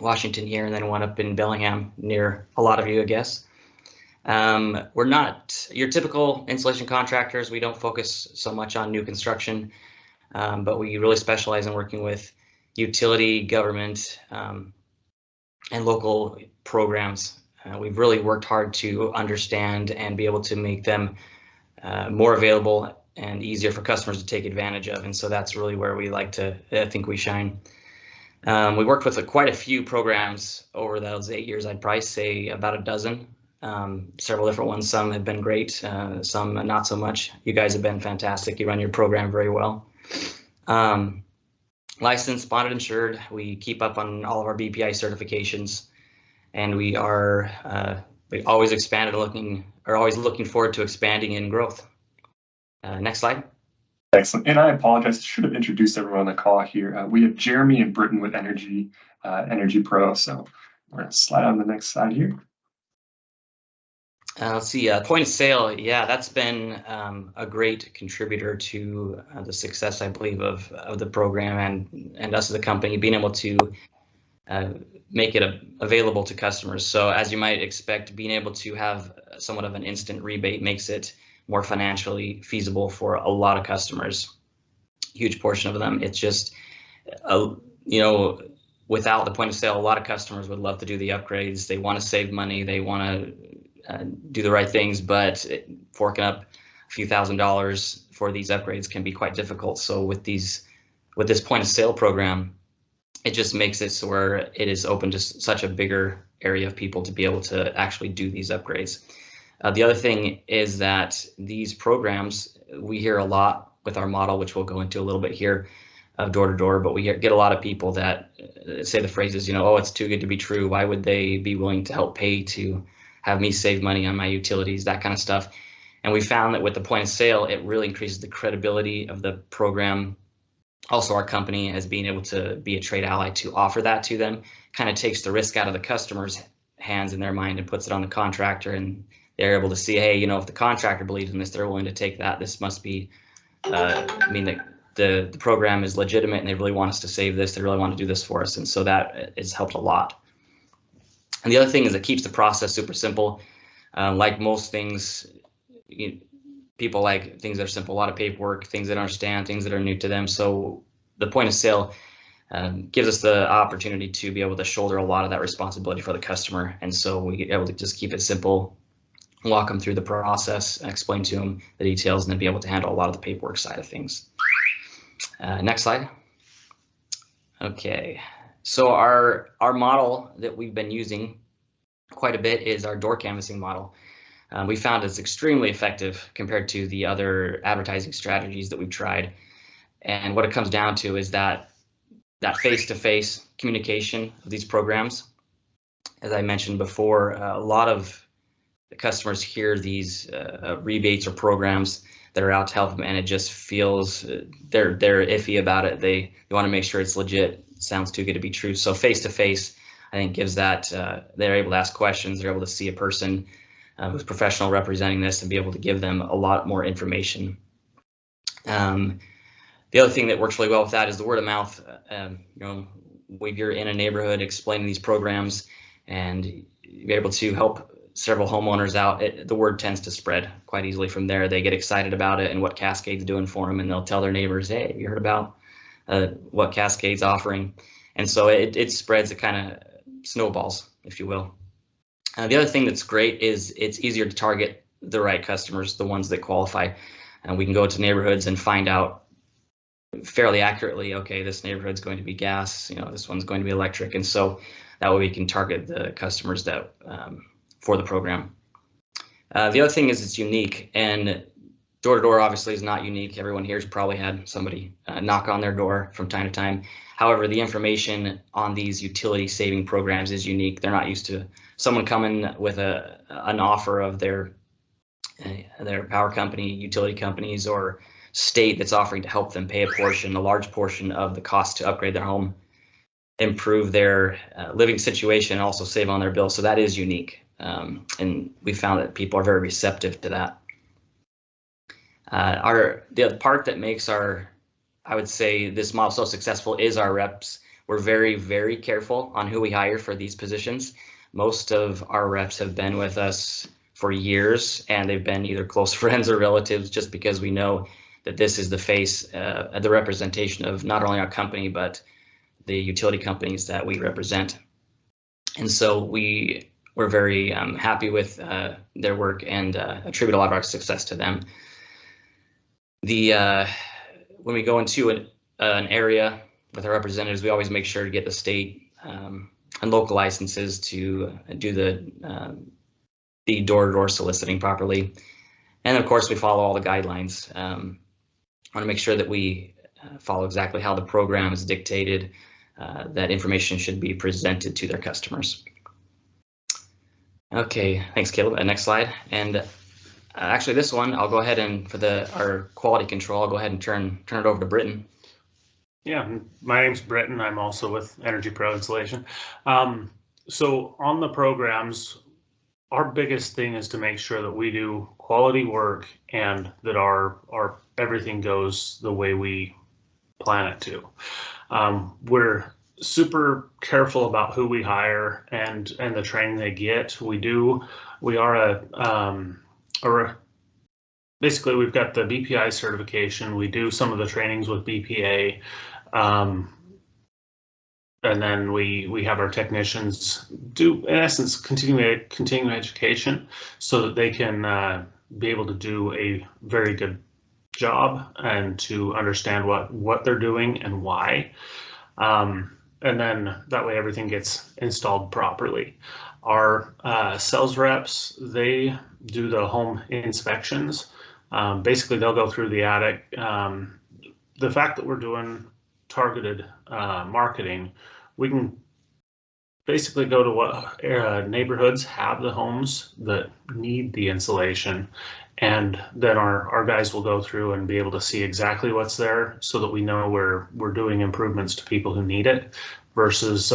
Washington here, and then one up in Bellingham near a lot of you, I guess. We're not your typical installation contractors. We don't focus so much on new construction, but we really specialize in working with utility, government, and local programs. We've really worked hard to understand and be able to make them more available and easier for customers to take advantage of. And so that's really where we like to think we shine. We worked with quite a few programs over those 8 years. I'd probably say about a dozen. Several different ones. Some have been great, some not so much. You guys have been fantastic. You run your program very well. Licensed, bonded, insured. We keep up on all of our BPI certifications, and we are we always expanded, always looking forward to expanding in growth. Next slide.
Excellent. And I apologize. I should have introduced everyone on the call here. We have Jeremy and Britton with Energy Pro. So we're going to slide on the next slide here.
Let's see, point of sale. Yeah, that's been a great contributor to the success, I believe, of the program and us as a company being able to make it available to customers. So as you might expect, being able to have somewhat of an instant rebate makes it more financially feasible for a lot of customers. Huge portion of them. It's just, without the point of sale, a lot of customers would love to do the upgrades. They want to save money. They want to do the right things, but forking up a few $1,000s for these upgrades can be quite difficult. So with this point of sale program, it just makes it so where it is open to such a bigger area of people to be able to actually do these upgrades. The other thing is that these programs, we hear a lot with our model, which we'll go into a little bit here, of door to door, but we get a lot of people that say the phrases, oh, it's too good to be true. Why would they be willing to help pay to have me save money on my utilities, that kind of stuff. And we found that with the point of sale, it really increases the credibility of the program. Also, our company as being able to be a trade ally to offer that to them kind of takes the risk out of the customer's hands in their mind and puts it on the contractor, and they're able to see, hey, if the contractor believes in this, they're willing to take that. This must be mean that the program is legitimate and they really want us to save this. They really want to do this for us. And so that has helped a lot. And the other thing is it keeps the process super simple. Like most things, people like things that are simple, a lot of paperwork, things that understand, things that are new to them. So the point of sale gives us the opportunity to be able to shoulder a lot of that responsibility for the customer. And so we get able to just keep it simple, walk them through the process, and explain to them the details, and then be able to handle a lot of the paperwork side of things. Next slide. Okay, so our model that we've been using quite a bit is our door canvassing model. We found it's extremely effective compared to the other advertising strategies that we've tried. And what it comes down to is that face-to-face communication of these programs. As I mentioned before, a lot of the customers hear these rebates or programs that are out to help them, and it just feels they're iffy about it. They want to make sure it's legit. It sounds too good to be true. So face-to-face, I think, gives that they're able to ask questions. They're able to see a person who's professional representing this and be able to give them a lot more information. The other thing that works really well with that is the word of mouth. When you're in a neighborhood explaining these programs and you're able to help several homeowners out, the word tends to spread quite easily from there. They get excited about it and what Cascade's doing for them, and they'll tell their neighbors, hey, have you heard about what Cascade's offering? And so it spreads, it kind of snowballs, if you will. The other thing that's great is it's easier to target the right customers, the ones that qualify. And we can go to neighborhoods and find out fairly accurately, okay, this neighborhood's going to be gas, this one's going to be electric. And so that way we can target the customers that for the program. The other thing is it's unique, and door-to-door obviously is not unique. Everyone here's probably had somebody knock on their door from time to time. However, the information on these utility saving programs is unique. They're not used to someone coming with an offer of their power company, utility companies, or state that's offering to help them pay a large portion of the cost to upgrade their home, improve their living situation, and also save on their bill. So that is unique. And we found that people are very receptive to that. The other part that makes I would say this model so successful is our reps. We're very, very careful on who we hire for these positions. Most of our reps have been with us for years, and they've been either close friends or relatives, just because we know that this is the face, the representation of not only our company, but the utility companies that we represent. And so we're very happy with their work and attribute a lot of our success to them. When we go into an area with our representatives, we always make sure to get the state and local licenses to do the door-to-door soliciting properly. And of course, we follow all the guidelines. I want to make sure that we follow exactly how the program is dictated, that information should be presented to their customers. Okay, thanks, Caleb. Next slide. And actually, this one, I'll go ahead and for our quality control, I'll go ahead and turn it over to Britton.
Yeah, my name's Britton. I'm also with Energy Pro Installation. So on the programs, our biggest thing is to make sure that we do quality work and that our everything goes the way we plan it to. We're super careful about who we hire and the training they get. Basically we've got the BPI certification. We do some of the trainings with BPA. And then we have our technicians do, in essence, continuing education so that they can be able to do a very good job and to understand what they're doing and why. And then that way everything gets installed properly. Our sales reps, they do the home inspections. Basically, they'll go through the attic. The fact that we're doing targeted marketing, we can basically go to what neighborhoods have the homes that need the insulation, and then our guys will go through and be able to see exactly what's there so that we know we're doing improvements to people who need it versus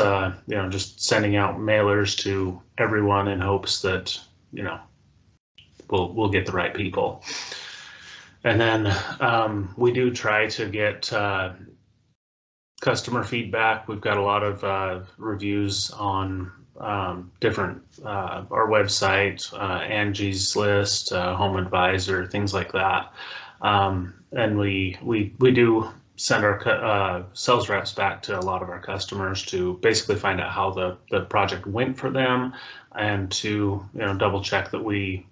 just sending out mailers to everyone in hopes that we'll get the right people. And then we do try to get customer feedback. We've got a lot of reviews on different our website, Angie's List, Home Advisor, things like that. And we do send our sales reps back to a lot of our customers to basically find out how the project went for them, and to double check that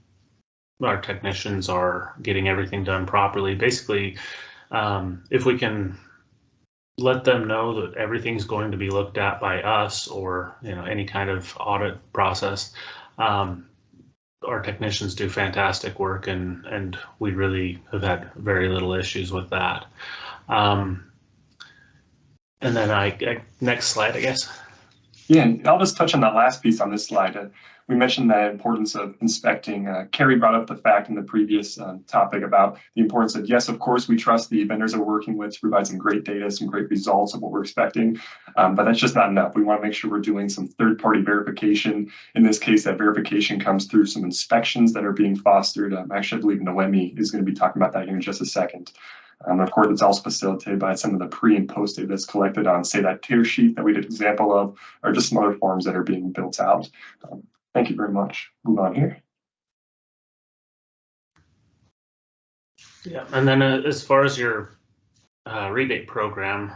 our technicians are getting everything done properly. Basically, if we can let them know that everything's going to be looked at by us, or any kind of audit process, our technicians do fantastic work, and we really have had very little issues with that. And then next slide, I guess.
Yeah, I'll just touch on that last piece on this slide. We mentioned the importance of inspecting. Carrie brought up the fact in the previous topic about the importance of, yes, of course, we trust the vendors that we're working with to provide some great data, some great results of what we're expecting, but that's just not enough. We want to make sure we're doing some third-party verification. In this case, that verification comes through some inspections that are being fostered. Actually, I believe Noemi is going to be talking about that here in just a second. Of course, it's also facilitated by some of the pre and post data that's collected on, say, that tier sheet that we did an example of, or just some other forms that are being built out. Thank you very much. Move on here.
Yeah, and then as far as your rebate program,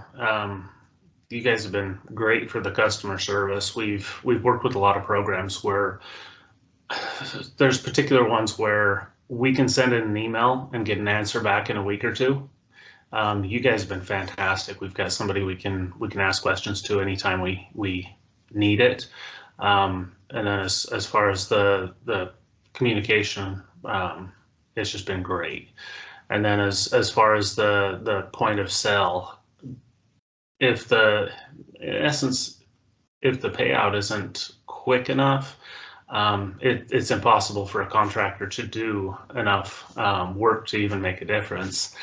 you guys have been great for the customer service. We've worked with a lot of programs where there's particular ones where we can send in an email and get an answer back in a week or two. You guys have been fantastic. We've got somebody we can ask questions to anytime we need it. And then as far as the communication, it's just been great. And then as far as the point of sale, in essence, if the payout isn't quick enough, it's impossible for a contractor to do enough work to even make a difference.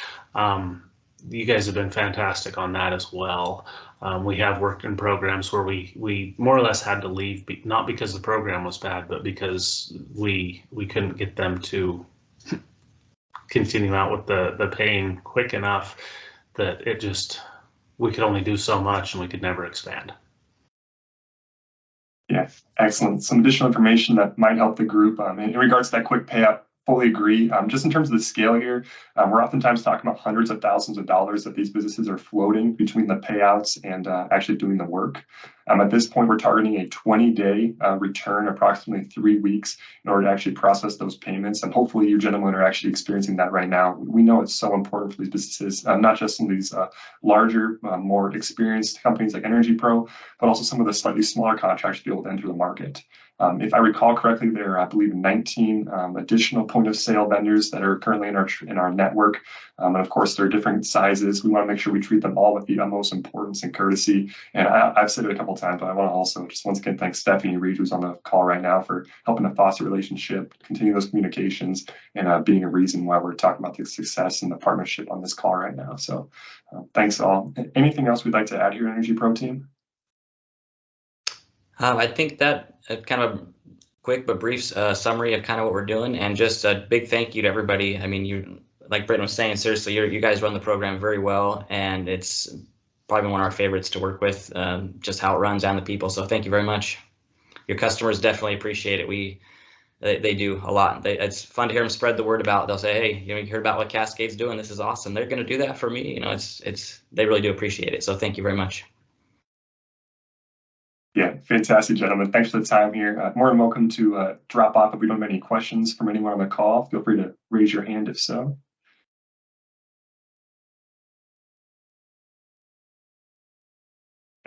You guys have been fantastic on that as well. We have worked in programs where we more or less had to leave, not because the program was bad, but because we couldn't get them to continue out with the paying quick enough that we could only do so much and we could never expand.
Yeah, excellent. Some additional information that might help the group in regards to that quick payout. Fully agree. Just in terms of the scale here, we're oftentimes talking about hundreds of thousands of dollars that these businesses are floating between the payouts and actually doing the work. At this point, we're targeting a 20-day return, approximately 3 weeks, in order to actually process those payments. And hopefully you gentlemen are actually experiencing that right now. We know it's so important for these businesses, not just some of these larger, more experienced companies like Energy Pro, but also some of the slightly smaller contractors to be able to enter the market. If I recall correctly, there are, I believe, 19 additional point of sale vendors that are currently in our network. And of course, they're different sizes. We want to make sure we treat them all with the utmost importance and courtesy. And I've said it a couple of times, but I want to also just once again thank Stephanie Reed, who's on the call right now, for helping to foster a relationship, continue those communications, and being a reason why we're talking about the success and the partnership on this call right now. So thanks all. Anything else we'd like to add here, Energy Pro team?
I think that kind of a quick but brief summary of kind of what we're doing, and just a big thank you to everybody. I mean, you, like Britton was saying, seriously, you guys run the program very well, and it's probably one of our favorites to work with, just how it runs and the people. So thank you very much. Your customers definitely appreciate it. They do a lot. It's fun to hear them spread the word about. They'll say, hey, you heard about what Cascade's doing. This is awesome. They're going to do that for me. They really do appreciate it. So thank you very much.
Yeah, fantastic, gentlemen. Thanks for the time here. More than welcome to drop off if we don't have any questions from anyone on the call. Feel free to raise your hand if so.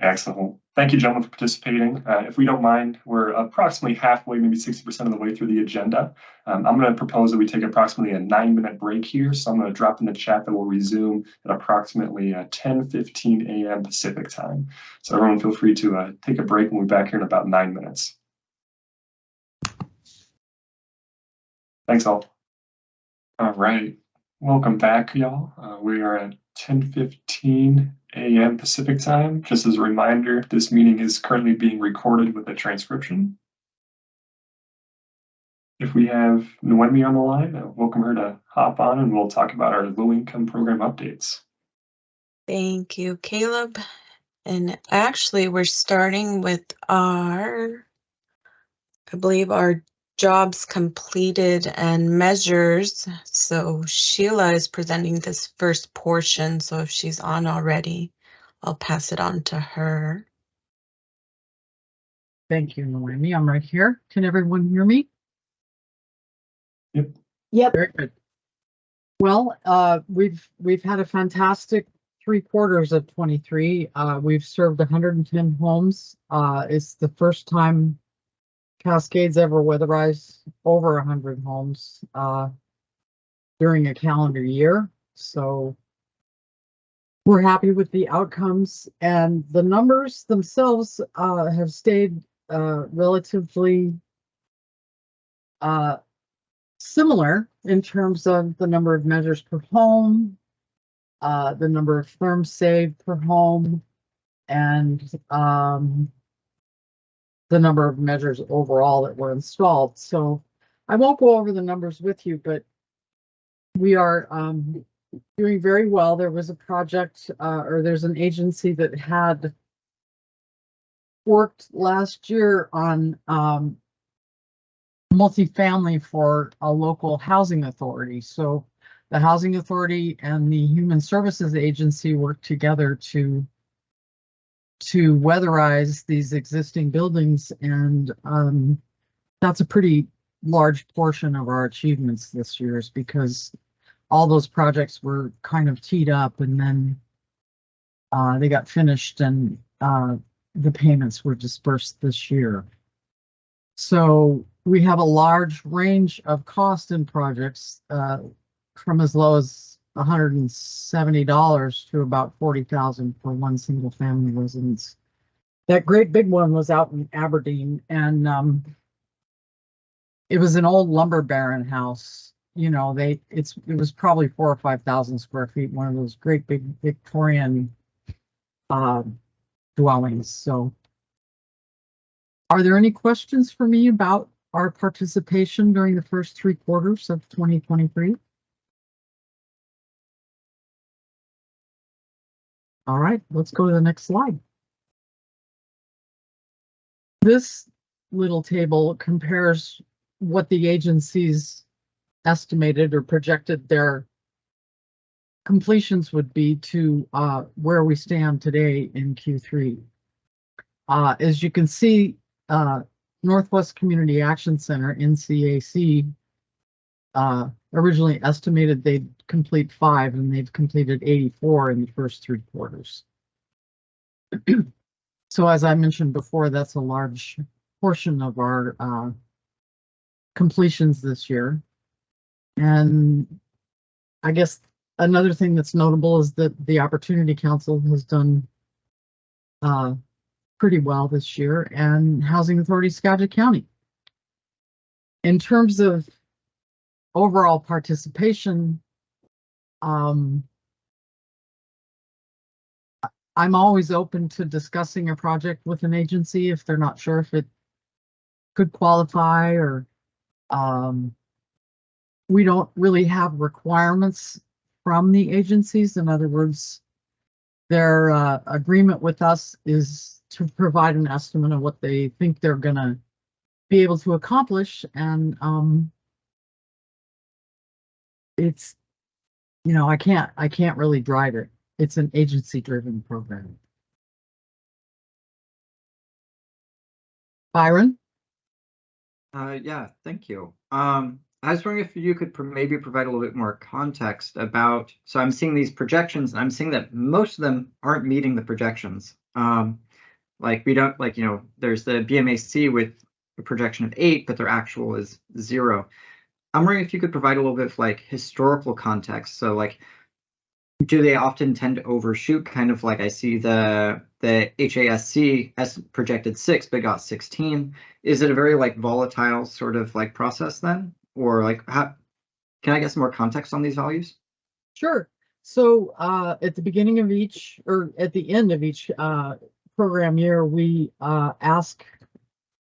Excellent. Thank you, gentlemen, for participating. If we don't mind, we're approximately halfway, maybe 60% of the way through the agenda. I'm going to propose that we take approximately a 9-minute break here. So I'm going to drop in the chat that we'll resume at approximately 10:15 a.m. Pacific time. So everyone feel free to take a break and we'll be back here in about 9 minutes. Thanks all. All right. Welcome back, y'all. We are at 10:15 a.m. Pacific time. Just as a reminder, this meeting is currently being recorded with a transcription. if we have Noemi on the line, welcome her to hop on and we'll talk about our low-income program updates.
Thank you, Caleb. And actually, we're starting with I believe our jobs completed and measures. So Sheila is presenting this first portion. So if she's on already, I'll pass it on to her.
Thank you, Noemi. I'm right here. Can everyone hear me?
Yep.
Very good. Well, we've had a fantastic 3 quarters of 23. We've served 110 homes. It's the first time Cascade's ever weatherized over 100 homes during a calendar year. So we're happy with the outcomes, and the numbers themselves have stayed relatively similar in terms of the number of measures per home, the number of therms saved per home, and the number of measures overall that were installed. So I won't go over the numbers with you, but we are doing very well. There was a project or there's an agency that had worked last year on multifamily for a local housing authority. So the housing authority and the human services agency worked together to weatherize these existing buildings, and that's a pretty large portion of our achievements this year, is because all those projects were kind of teed up and then they got finished, and the payments were dispersed this year. So we have a large range of cost in projects from as low as $170 to about $40,000 for one single family residence. That great big one was out in Aberdeen, and it was an old lumber baron house. You know, it was probably 4,000 or 5,000 square feet, one of those great big Victorian dwellings. So are there any questions for me about our participation during the first 3 quarters of 2023? All right, let's go to the next slide. This little table compares what the agencies estimated or projected their completions would be to where we stand today in Q3. As you can see, Northwest Community Action Center, NCAC, originally estimated they'd complete 5, and they've completed 84 in the first 3 quarters. So as I mentioned before, that's a large portion of our completions this year. And I guess another thing that's notable is that the Opportunity Council has done pretty well this year, and Housing Authority Skagit County. In terms of overall participation, I'm always open to discussing a project with an agency if they're not sure if it could qualify, or we don't really have requirements from the agencies. In other words, their agreement with us is to provide an estimate of what they think they're going to be able to accomplish, and it's, you know, I can't really drive it. It's an agency-driven program. Byron?
Yeah, thank you. I was wondering if you could maybe provide a little bit more context about, so I'm seeing these projections, and I'm seeing that most of them aren't meeting the projections. Like we don't, like, you know, there's the BMAC with a projection of 8, but their actual is 0. I'm wondering if you could provide a little bit of like historical context. So like, do they often tend to overshoot? Kind of like I see the HASC as projected 6 but got 16. Is it a very like volatile sort of like process then, or like how can I get some more context on these values?
Sure. So at the beginning of each, or at the end of each program year, we ask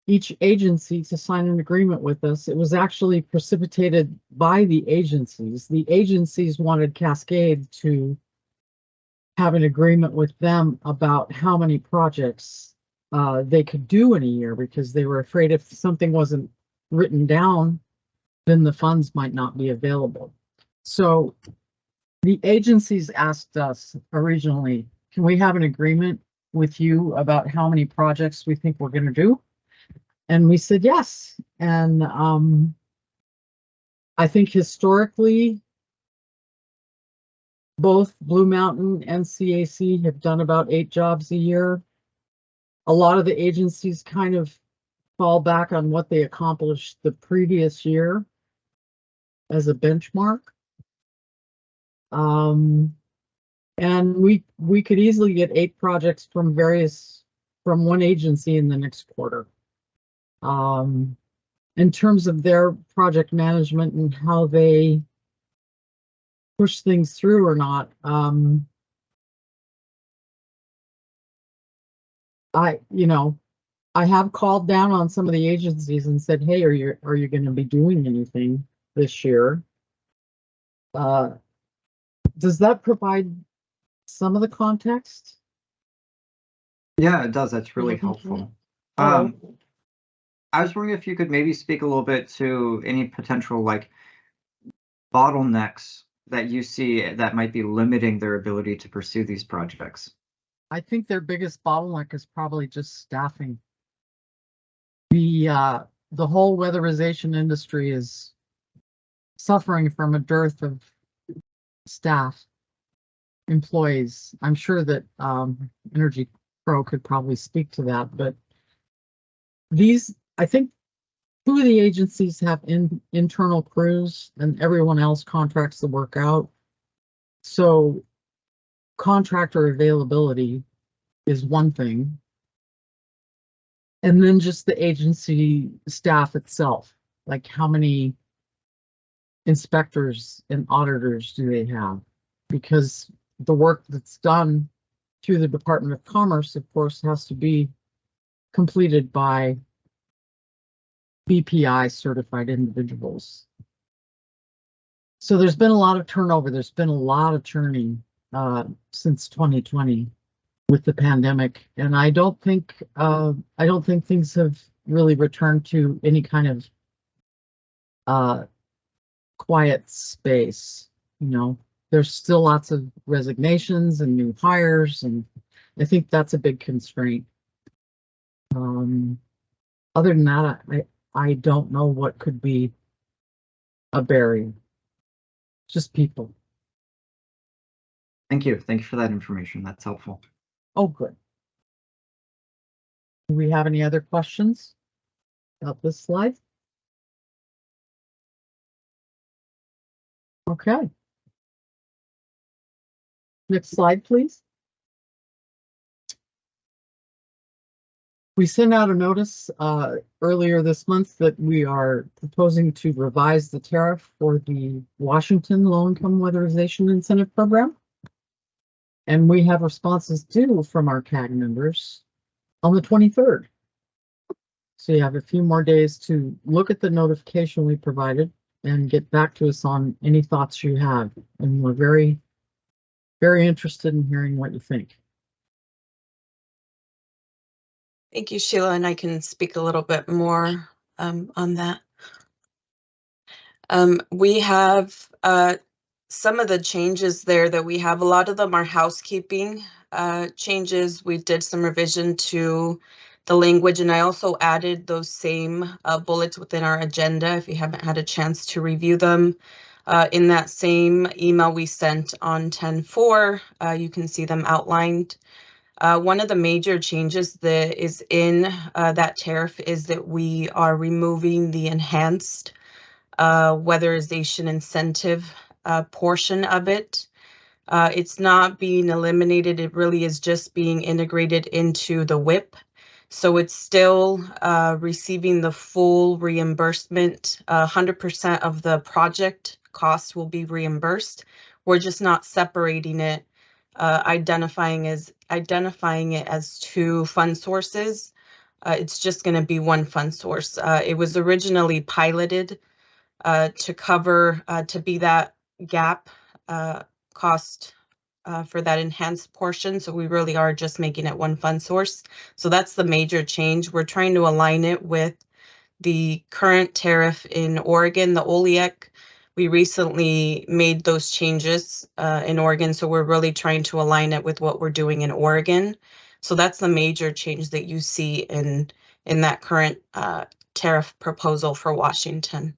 each agency to sign an agreement with us. It was actually precipitated by the agencies. The agencies wanted Cascade to have an agreement with them about how many projects they could do in a year, because they were afraid if something wasn't written down, then the funds might not be available. So the agencies asked us originally, can we have an agreement with you about how many projects we think we're going to do? And we said yes. And I think historically, both Blue Mountain and CAC have done about 8 jobs a year. A lot of the agencies kind of fall back on what they accomplished the previous year as a benchmark. And we could easily get 8 projects from one agency in the next quarter. In terms of their project management and how they push things through or not, I have called down on some of the agencies and said, hey, are you going to be doing anything this year? Does that provide some of the context?
Yeah, it does. That's really helpful. I was wondering if you could maybe speak a little bit to any potential like bottlenecks that you see that might be limiting their ability to pursue these projects.
I think their biggest bottleneck is probably just staffing. The whole weatherization industry is suffering from a dearth of staff, employees. I'm sure that Energy Pro could probably speak to that, but I think 2 of the agencies have internal crews and everyone else contracts the work out. So contractor availability is one thing. And then just the agency staff itself, like how many inspectors and auditors do they have? Because the work that's done through the Department of Commerce, of course, has to be completed by BPI certified individuals. So there's been a lot of turnover. There's been a lot of churning since 2020 with the pandemic, and I don't think things have really returned to any kind of quiet space. There's still lots of resignations and new hires, and I think that's a big constraint. Other than that, I don't know what could be a barrier. Just people.
Thank you. Thank you for that information. That's helpful.
Oh, good. Do we have any other questions about this slide? Okay. Next slide, please. We sent out a notice earlier this month that we are proposing to revise the tariff for the Washington Low-Income Weatherization Incentive Program. And we have responses due from our CAG members on the 23rd. So you have a few more days to look at the notification we provided and get back to us on any thoughts you have. And we're very, very interested in hearing what you think.
Thank you, Sheila, and I can speak a little bit more on that. We have some of the changes there that we have. A lot of them are housekeeping changes. We did some revision to the language, and I also added those same bullets within our agenda if you haven't had a chance to review them. In that same email we sent on 10/4, you can see them outlined. One of the major changes that is in that tariff is that we are removing the enhanced weatherization incentive portion of it. It's not being eliminated. It really is just being integrated into the WIP. So it's still receiving the full reimbursement. 100% of the project cost will be reimbursed. We're just not separating it, identifying it as 2 fund sources. It's just going to be one fund source. It was originally piloted to cover, to be that gap cost for that enhanced portion. So we really are just making it one fund source. So that's the major change. We're trying to align it with the current tariff in Oregon, the OLEC. We recently made those changes in Oregon, so we're really trying to align it with what we're doing in Oregon. So that's the major change that you see in that current tariff proposal for Washington.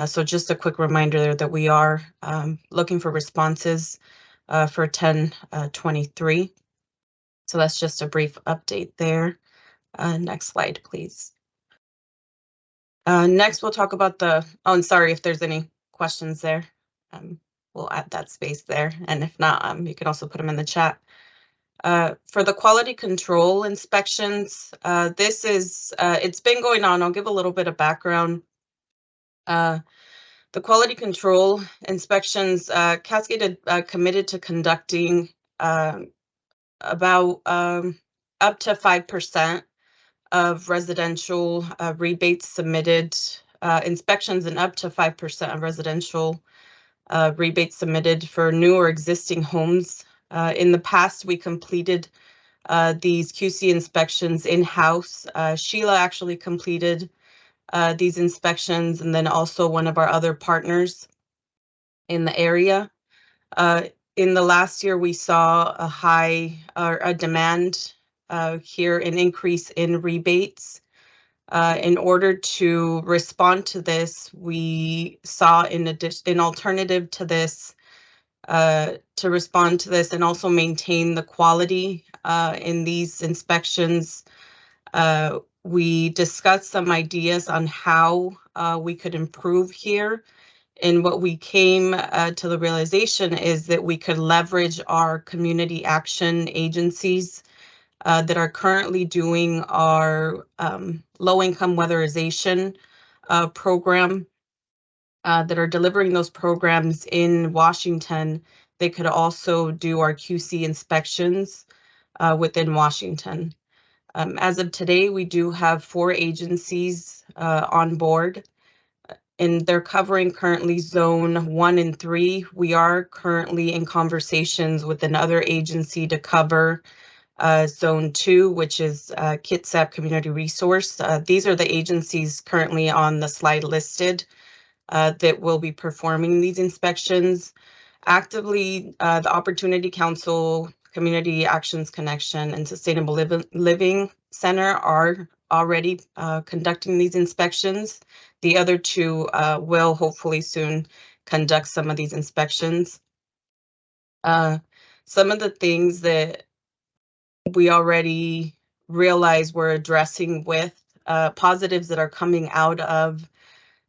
So just a quick reminder that we are looking for responses for 1023. So that's just a brief update there. Next slide, please. Next, we'll talk about the, oh, and sorry if there's any questions there. We'll add that space there. And if not, you can also put them in the chat. For the quality control inspections, this is, it's been going on. I'll give a little bit of background. The quality control inspections, Cascade committed to conducting about up to 5% of residential rebates submitted, inspections and up to 5% of residential rebates submitted for new or existing homes. In the past, we completed these QC inspections in-house. Sheila actually completed these inspections, and then also one of our other partners in the area. In the last year, we saw a high or a demand here, an increase in rebates. In order to respond to this, we saw an alternative to this, to respond to this and also maintain the quality in these inspections. We discussed some ideas on how we could improve here. And what we came to the realization is that we could leverage our community action agencies that are currently doing our low-income weatherization program, that are delivering those programs in Washington. They could also do our QC inspections within Washington. As of today, we do have 4 agencies on board, and they're covering currently zone 1 and 3. We are currently in conversations with another agency to cover zone 2, which is Kitsap Community Resource. These are the agencies currently on the slide listed that will be performing these inspections. Actively, the Opportunity Council, Community Actions Connection, and Sustainable Living Center are already conducting these inspections. The other 2 will hopefully soon conduct some of these inspections. Some of the things that we already realize we're addressing with positives that are coming out of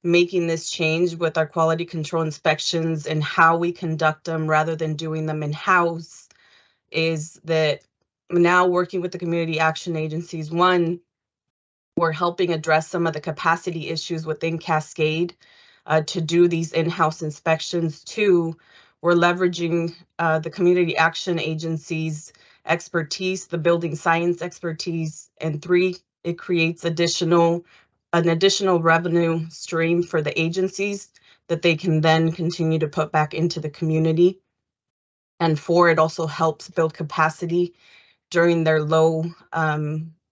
making this change with our quality control inspections and how we conduct them rather than doing them in-house is that now working with the community action agencies, 1, we're helping address some of the capacity issues within Cascade to do these in-house inspections. 2, we're leveraging the community action agencies' expertise, the building science expertise, and 3, it creates an additional revenue stream for the agencies that they can then continue to put back into the community. And 4, it also helps build capacity during their low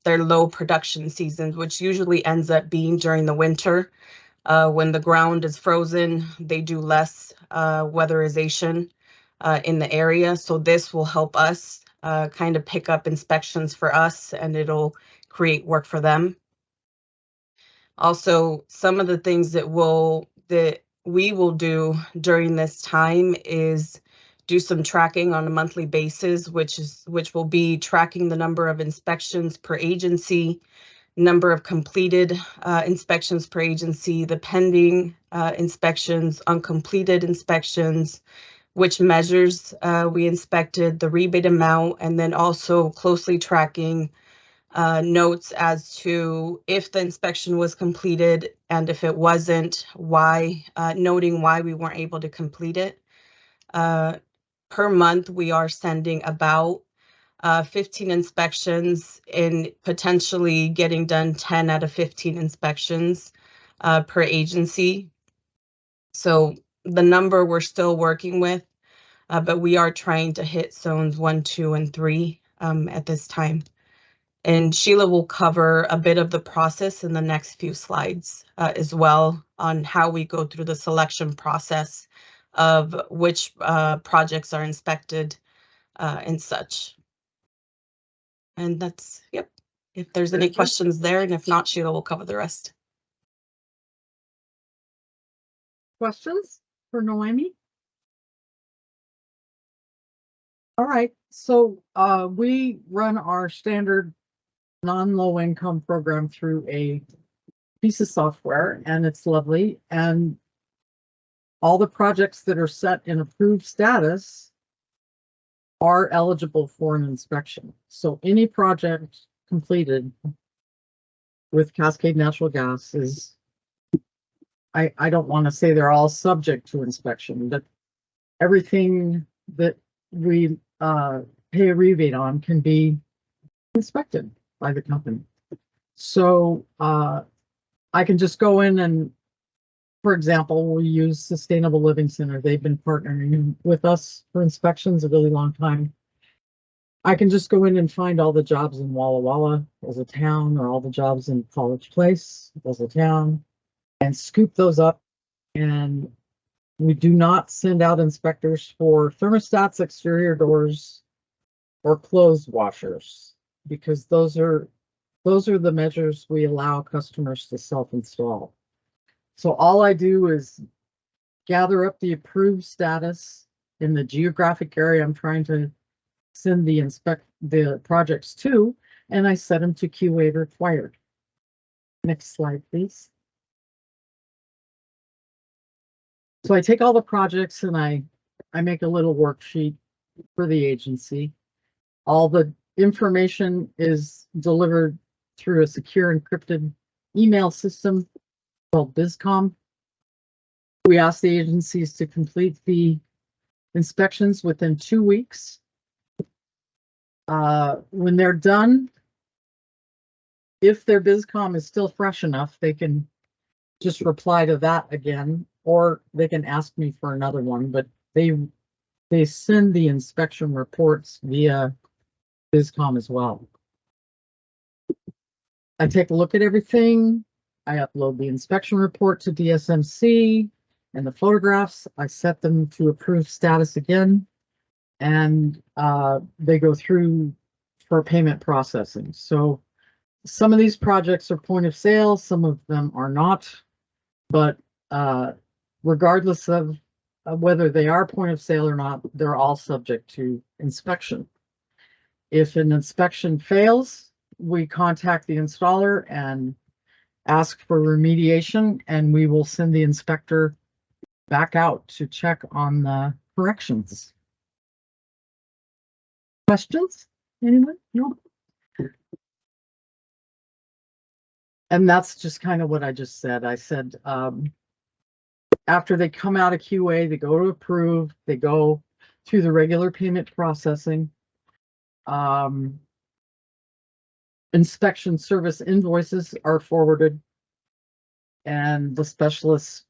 production seasons, which usually ends up being during the winter. When the ground is frozen, they do less weatherization in the area. So this will help us kind of pick up inspections for us, and it'll create work for them. Also, some of the things that we will do during this time is do some tracking on a monthly basis, which will be tracking the number of inspections per agency, number of completed inspections per agency, the pending inspections, uncompleted inspections, which measures we inspected, the rebate amount, and then also closely tracking notes as to if the inspection was completed, and if it wasn't, why, noting why we weren't able to complete it. Per month, we are sending about
15 inspections and potentially getting done 10 out of 15 inspections per agency. So the number we're still working with, but we are trying to hit zones 1, 2, and 3 at this time. And Sheila will cover a bit of the process in the next few slides as well on how we go through the selection process of which projects are inspected and such. And that's, yep. If there's any questions there, and if not, Sheila will cover the rest.
Questions for Noemi? All right, so we run our standard non-low income program through a piece of software, and it's lovely. And all the projects that are set in approved status are eligible for an inspection. So any project completed with Cascade Natural Gas is, I don't want to say they're all subject to inspection, but everything that we pay a rebate on can be inspected by the company. So I can just go in and, for example, we use Sustainable Living Center. They've been partnering with us for inspections a really long time. I can just go in and find all the jobs in Walla Walla as a town, or all the jobs in College Place as a town, and scoop those up. And we do not send out inspectors for thermostats, exterior doors, or clothes washers, because those are the measures we allow customers to self-install. So all I do is gather up the approved status in the geographic area I'm trying to send the projects to, and I set them to QA required. Next slide, please. So I take all the projects and I make a little worksheet for the agency. All the information is delivered through a secure encrypted email system called BizCom. We ask the agencies to complete the inspections within 2 weeks. When they're done, if their BizCom is still fresh enough, they can just reply to that again, or they can ask me for another one, but they send the inspection reports via BizCom as well. I take a look at everything. I upload the inspection report to DSMC and the photographs. I set them to approved status again, and they go through for payment processing. So some of these projects are point of sale, some of them are not, but regardless of whether they are point of sale or not, they're all subject to inspection. If an inspection fails, we contact the installer and ask for remediation, and we will send the inspector back out to check on the corrections. Questions? Anyone? No? And that's just kind of what I just said. I said, after they come out of QA, they go to approve, they go through the regular payment processing. Inspection service invoices are forwarded, and the specialist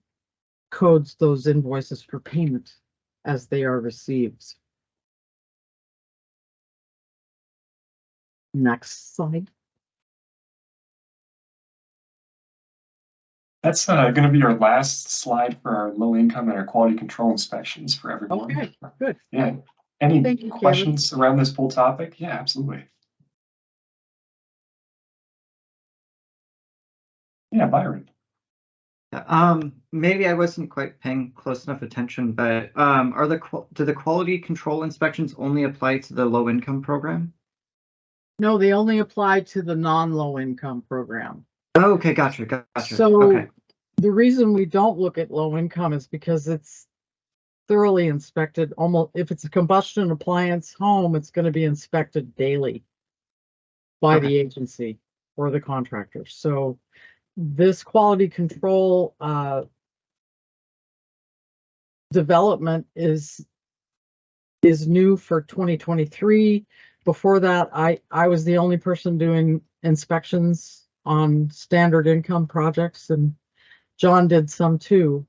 codes those invoices for payment as they are received. Next slide.
That's going to be our last slide for our low income and our quality control inspections for everyone.
Okay, good.
Yeah. Any
Thank you,
questions around this full topic? Yeah, absolutely. Yeah, Byron.
Maybe I wasn't quite paying close enough attention, but do the quality control inspections only apply to the low income program?
No, they only apply to the non-low income program.
Oh, okay, gotcha.
So
okay.
The reason we don't look at low income is because it's thoroughly inspected. Almost, if it's a combustion appliance home, it's going to be inspected daily by the agency or the contractor. So this quality control development is new for 2023. before that, I was the only person doing inspections on standard income projects, and John did some too.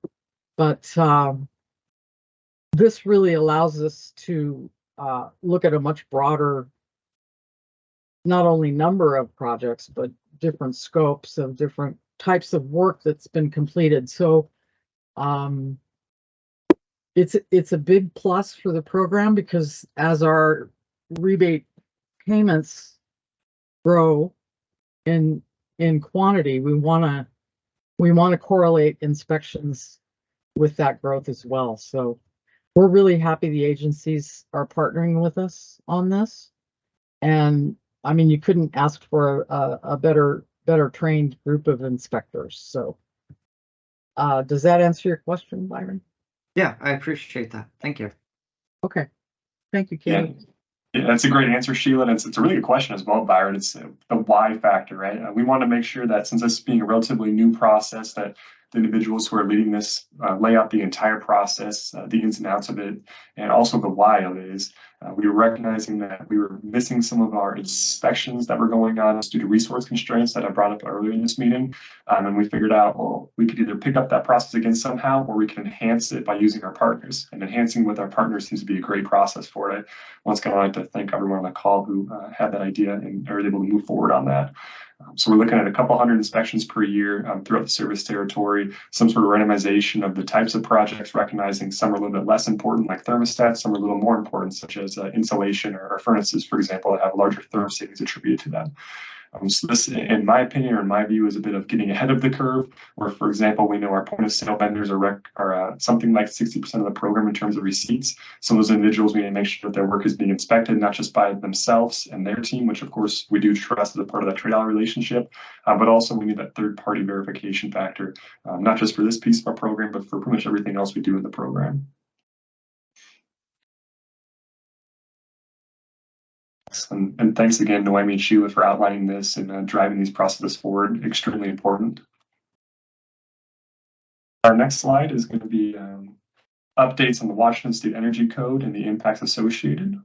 But this really allows us to look at a much broader, not only number of projects, but different scopes of different types of work that's been completed. So it's a big plus for the program, because as our rebate payments grow in quantity, we want to correlate inspections with that growth as well. So we're really happy the agencies are partnering with us on this. And I mean, you couldn't ask for a better trained group of inspectors. So does that answer your question, Byron?
Yeah, I appreciate that. Thank you.
Okay. Thank you, Caleb.
Yeah, that's a great answer, Sheila. And it's a really good question as well, Byron. It's the why factor, right? We want to make sure that, since this being a relatively new process, that the individuals who are leading this lay out the entire process, the ins and outs of it, and also the why of it. Is we were recognizing that we were missing some of our inspections that were going on due to resource constraints that I brought up earlier in this meeting. And we figured out, well, we could either pick up that process again somehow, or we can enhance it by using our partners. And enhancing with our partners seems to be a great process for it. Once again, I'd like to thank everyone on the call who had that idea and are able to move forward on that. So we're looking at a couple hundred inspections per year throughout the service territory, some sort of randomization of the types of projects, recognizing some are a little bit less important, like thermostats, some are a little more important, such as insulation or furnaces, for example, that have larger therm savings attributed to them. So this, in my opinion, or in my view, is a bit of getting ahead of the curve, where, for example, we know our point of sale vendors are something like 60% of the program in terms of receipts. Some of those individuals, we need to make sure that their work is being inspected, not just by themselves and their team, which of course we do trust as a part of that trade-out relationship, but also we need that third-party verification factor, not just for this piece of our program, but for pretty much everything else we do in the program. And thanks again, Noemi and Sheila, for outlining this and driving these processes forward. Extremely important. Our next slide is going to be updates on the Washington State Energy Code and the impacts associated.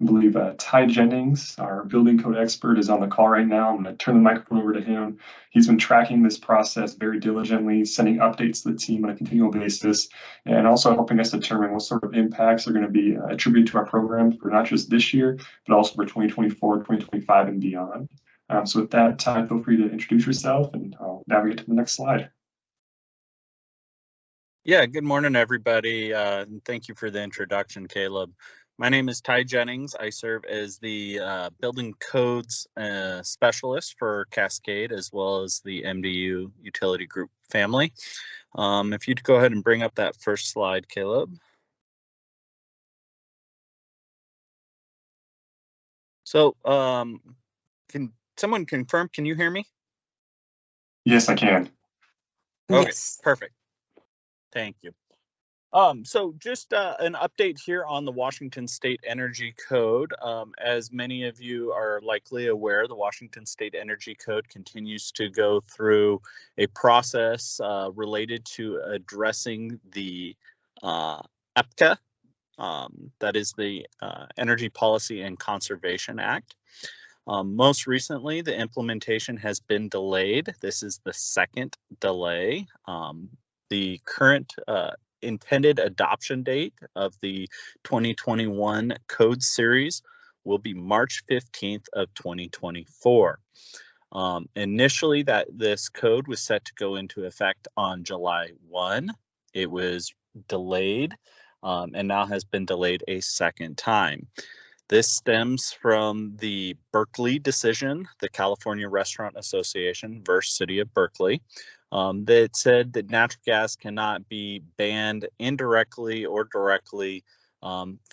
I believe Ty Jennings, our building code expert, is on the call right now. I'm going to turn the microphone over to him. He's been tracking this process very diligently, sending updates to the team on a continual basis, and also helping us determine what sort of impacts are going to be attributed to our program for not just this year, but also for 2024, 2025, and beyond. So with that, Ty, feel free to introduce yourself, and I'll navigate to the next slide.
Yeah, good morning, everybody. And thank you for the introduction, Caleb. My name is Ty Jennings. I serve as the building codes specialist for Cascade, as well as the MDU utility group family. If you'd go ahead and bring up that first slide, Caleb. So can someone confirm, can you hear me?
Yes, I can.
Okay, yes. Perfect. Thank you. So just an update here on the Washington State Energy Code. As many of you are likely aware, the Washington State Energy Code continues to go through a process related to addressing the EPCA, that is the Energy Policy and Conservation Act. Most recently, the implementation has been delayed. This is the second delay. The current intended adoption date of the 2021 code series will be March 15th of 2024. Initially, this code was set to go into effect on July 1. It was delayed and now has been delayed a second time. This stems from the Berkeley decision, the California Restaurant Association versus City of Berkeley, that said that natural gas cannot be banned indirectly or directly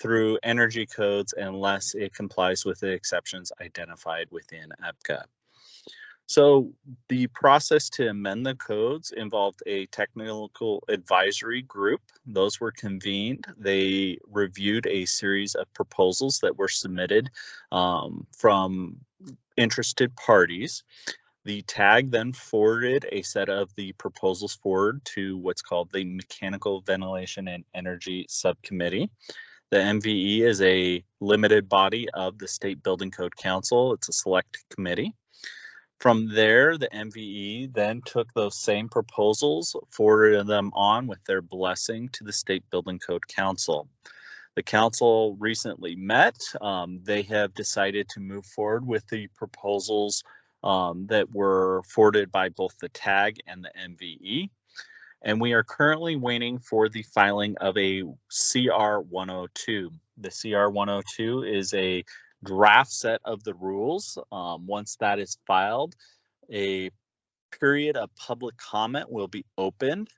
through energy codes unless it complies with the exceptions identified within EPCA. So the process to amend the codes involved a technical advisory group. Those were convened. They reviewed a series of proposals that were submitted from interested parties. The TAG then forwarded a set of the proposals forward to what's called the Mechanical Ventilation and Energy Subcommittee. The MVE is a limited body of the State Building Code Council. It's a select committee. From there, the MVE then took those same proposals, forwarded them on with their blessing to the State Building Code Council. The council recently met. They have decided to move forward with the proposals that were forwarded by both the TAG and the MVE. And we are currently waiting for the filing of a CR 102. The CR 102 is a draft set of the rules. Once that is filed, a period of public comment will be opened.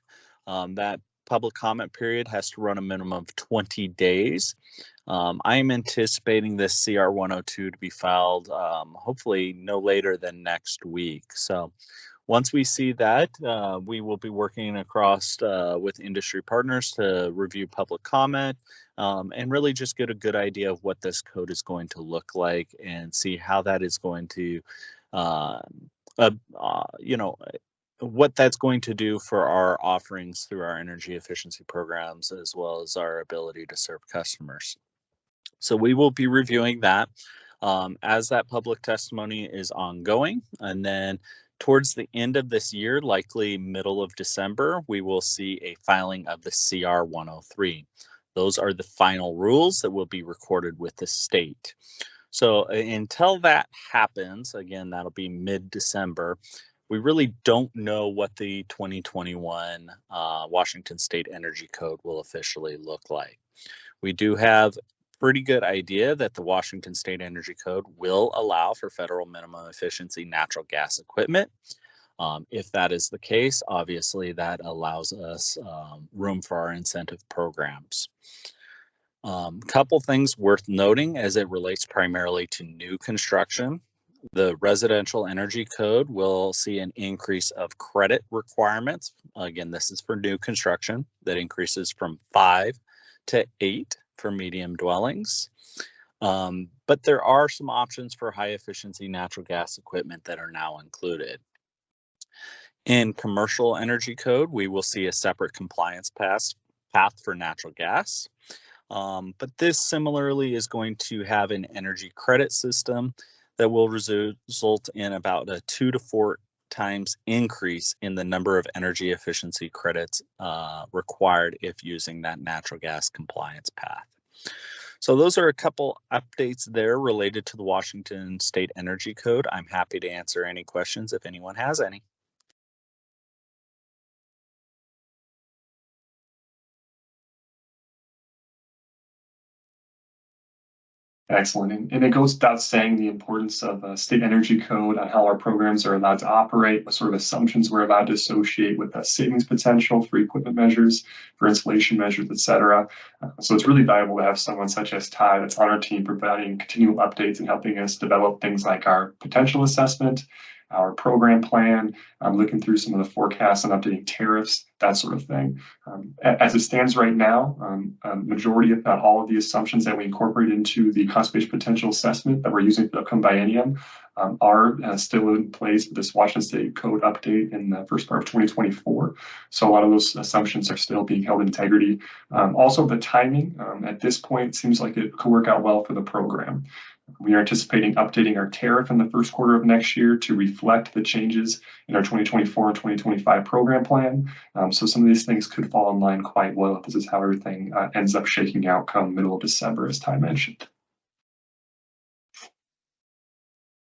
That public comment period has to run a minimum of 20 days. I am anticipating this CR 102 to be filed hopefully no later than next week. So once we see that, we will be working across with industry partners to review public comment and really just get a good idea of what this code is going to look like and see how that is going to, what that's going to do for our offerings through our energy efficiency programs, as well as our ability to serve customers. So we will be reviewing that as that public testimony is ongoing. And then towards the end of this year, likely middle of December, we will see a filing of the CR 103. Those are the final rules that will be recorded with the state. So until that happens, again, that'll be mid-December, we really don't know what the 2021 Washington State Energy Code will officially look like. We do have pretty good idea that the Washington State Energy Code will allow for federal minimum efficiency natural gas equipment. If that is the case, obviously that allows us room for our incentive programs. Couple things worth noting as it relates primarily to new construction. The Residential Energy Code will see an increase of credit requirements. Again, this is for new construction that increases from 5 to 8 for medium dwellings. But there are some options for high efficiency natural gas equipment that are now included. In Commercial Energy Code, we will see a separate compliance path for natural gas. But this similarly is going to have an energy credit system that will result in about a 2 to 4 times increase in the number of energy efficiency credits required if using that natural gas compliance path. So those are a couple updates there related to the Washington State Energy Code. I'm happy to answer any questions if anyone has any.
Excellent. And it goes without saying the importance of a state energy code on how our programs are allowed to operate, what sort of assumptions we're allowed to associate with the savings potential for equipment measures, for installation measures, et cetera. So it's really valuable to have someone such as Ty that's on our team providing continual updates and helping us develop things like our potential assessment, our program plan, looking through some of the forecasts and updating tariffs, that sort of thing. As it stands right now, majority, if not all of the assumptions that we incorporate into the conservation potential assessment that we're using for the upcoming biennium are still in place with this Washington State Code update in the first part of 2024. So a lot of those assumptions are still being held in integrity. Also, the timing at this point seems like it could work out well for the program. We are anticipating updating our tariff in the first quarter of next year to reflect the changes in our 2024 and 2025 program plan. So some of these things could fall in line quite well if this is how everything ends up shaking out come middle of December, as Ty mentioned.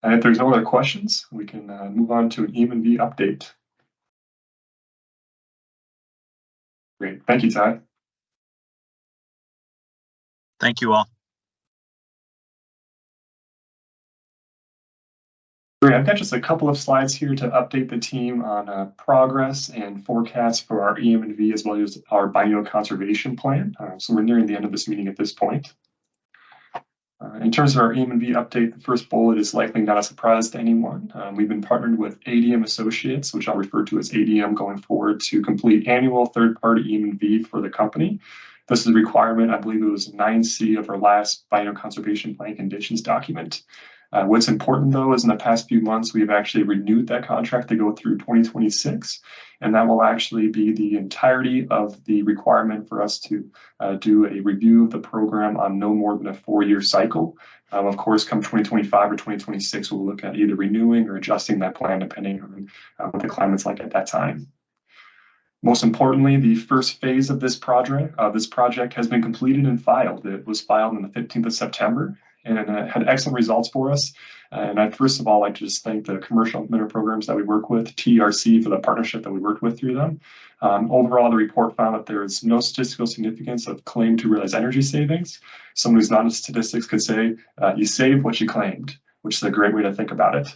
And if there's no other questions, we can move on to an E&V update. Great, thank you, Ty.
Thank you all.
Great, I've got just a couple of slides here to update the team on progress and forecasts for our EM&V as well as our biennial conservation plan. So we're nearing the end of this meeting at this point. In terms of our EM&V update, the first bullet is likely not a surprise to anyone. We've been partnered with ADM Associates, which I'll refer to as ADM going forward, to complete annual third-party EM&V for the company. This is a requirement, I believe it was 9C of our last biennial conservation plan conditions document. What's important though is in the past few months, we've actually renewed that contract to go through 2026, and that will actually be the entirety of the requirement for us to do a review of the program on no more than a 4-year cycle. Of course, come 2025 or 2026, we'll look at either renewing or adjusting that plan depending on what the climate's like at that time. Most importantly, the first phase of this project has been completed and filed. It was filed on the 15th of September and had excellent results for us. And I'd first of all like to just thank the commercial implementer programs that we work with, TRC for the partnership that we worked with through them. Overall, the report found that there is no statistical significance of claim to realize energy savings. Someone who's not in statistics could say, you saved what you claimed, which is a great way to think about it.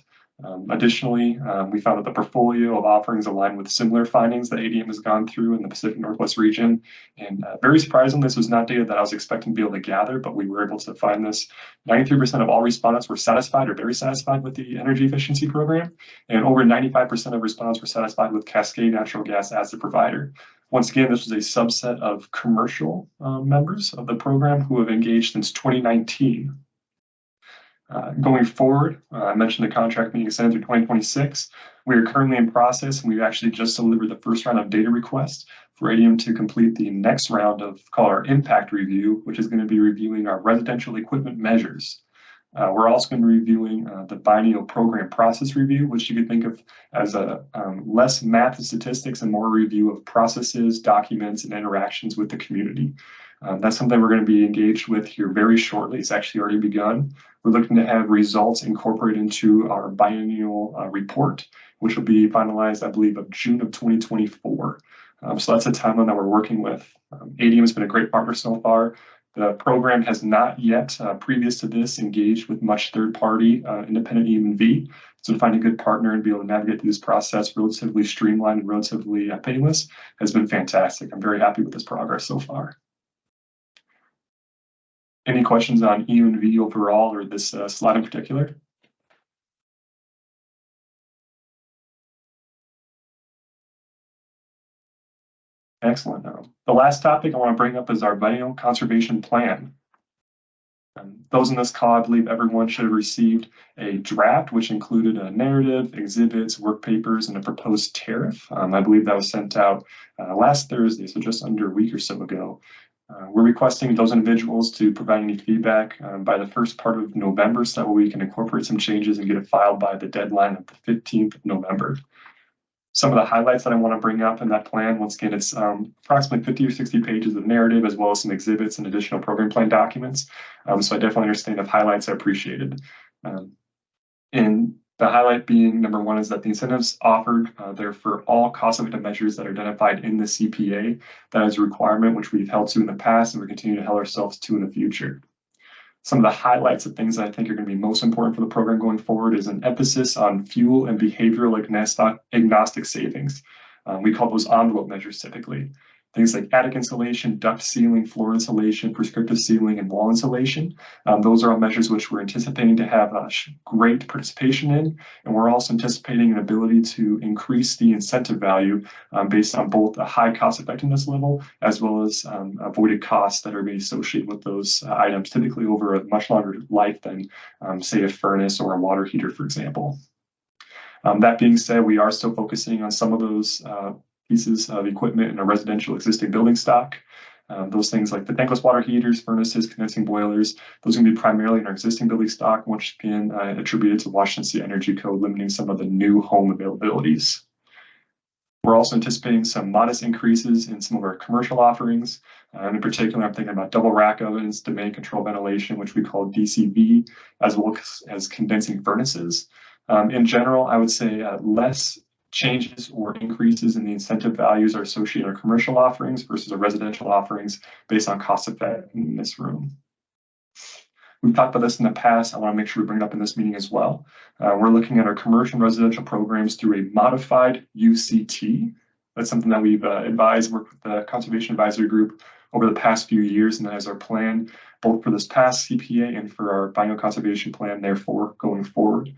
Additionally, we found that the portfolio of offerings aligned with similar findings that ADM has gone through in the Pacific Northwest region. And very surprisingly, this was not data that I was expecting to be able to gather, but we were able to find this. 93% of all respondents were satisfied or very satisfied with the energy efficiency program, and over 95% of respondents were satisfied with Cascade Natural Gas as the provider. Once again, this was a subset of commercial members of the program who have engaged since 2019. Going forward, I mentioned the contract being extended through 2026. We are currently in process, and we've actually just delivered the first round of data requests for ADM to complete the next round of called our impact review, which is going to be reviewing our residential equipment measures. We're also going to be reviewing the biennial program process review, which you could think of as a less math and statistics and more review of processes, documents, and interactions with the community. That's something we're going to be engaged with here very shortly. It's actually already begun. We're looking to have results incorporated into our biennial report, which will be finalized, I believe, of June of 2024. So that's a timeline that we're working with. ADM has been a great partner so far. The program has not yet, previous to this, engaged with much third-party independent E&V. So to find a good partner and be able to navigate through this process relatively streamlined and relatively painless has been fantastic. I'm very happy with this progress so far. Any questions on E&V overall or this slide in particular? Excellent. The last topic I want to bring up is our biennial conservation plan. Those in this call, I believe everyone should have received a draft, which included a narrative, exhibits, work papers, and a proposed tariff. I believe that was sent out last Thursday, so just under a week or so ago. We're requesting those individuals to provide any feedback by the first part of November, so that we can incorporate some changes and get it filed by the deadline of the 15th of November. Some of the highlights that I want to bring up in that plan, once again, it's approximately 50 or 60 pages of narrative, as well as some exhibits and additional program plan documents. So I definitely understand if highlights are appreciated. And the highlight being, number one, is that the incentives offered, they're for all cost-effective measures that are identified in the CPA. That is a requirement which we've held to in the past and we continue to hold ourselves to in the future. Some of the highlights of things that I think are going to be most important for the program going forward is an emphasis on fuel and behavioral agnostic savings. We call those envelope measures typically. Things like attic insulation, duct sealing, floor insulation, prescriptive sealing, and wall insulation. Those are all measures which we're anticipating to have great participation in. And we're also anticipating an ability to increase the incentive value based on both a high cost effectiveness level, as well as avoided costs that are being associated with those items, typically over a much longer life than, say, a furnace or a water heater, for example. That being said, we are still focusing on some of those pieces of equipment in a residential existing building stock. Those things like the tankless water heaters, furnaces, condensing boilers, those are going to be primarily in our existing building stock, which again attributed to Washington State Energy Code limiting some of the new home availabilities. We're also anticipating some modest increases in some of our commercial offerings. In particular, I'm thinking about double rack ovens, demand control ventilation, which we call DCV, as well as condensing furnaces. In general, I would say less changes or increases in the incentive values are associated with our commercial offerings versus our residential offerings based on cost effect in this room. We've talked about this in the past. I want to make sure we bring it up in this meeting as well. We're looking at our commercial and residential programs through a modified UCT. That's something that we've advised, worked with the Conservation Advisory Group over the past few years, and that is our plan both for this past CPA and for our biennial conservation plan, therefore, going forward.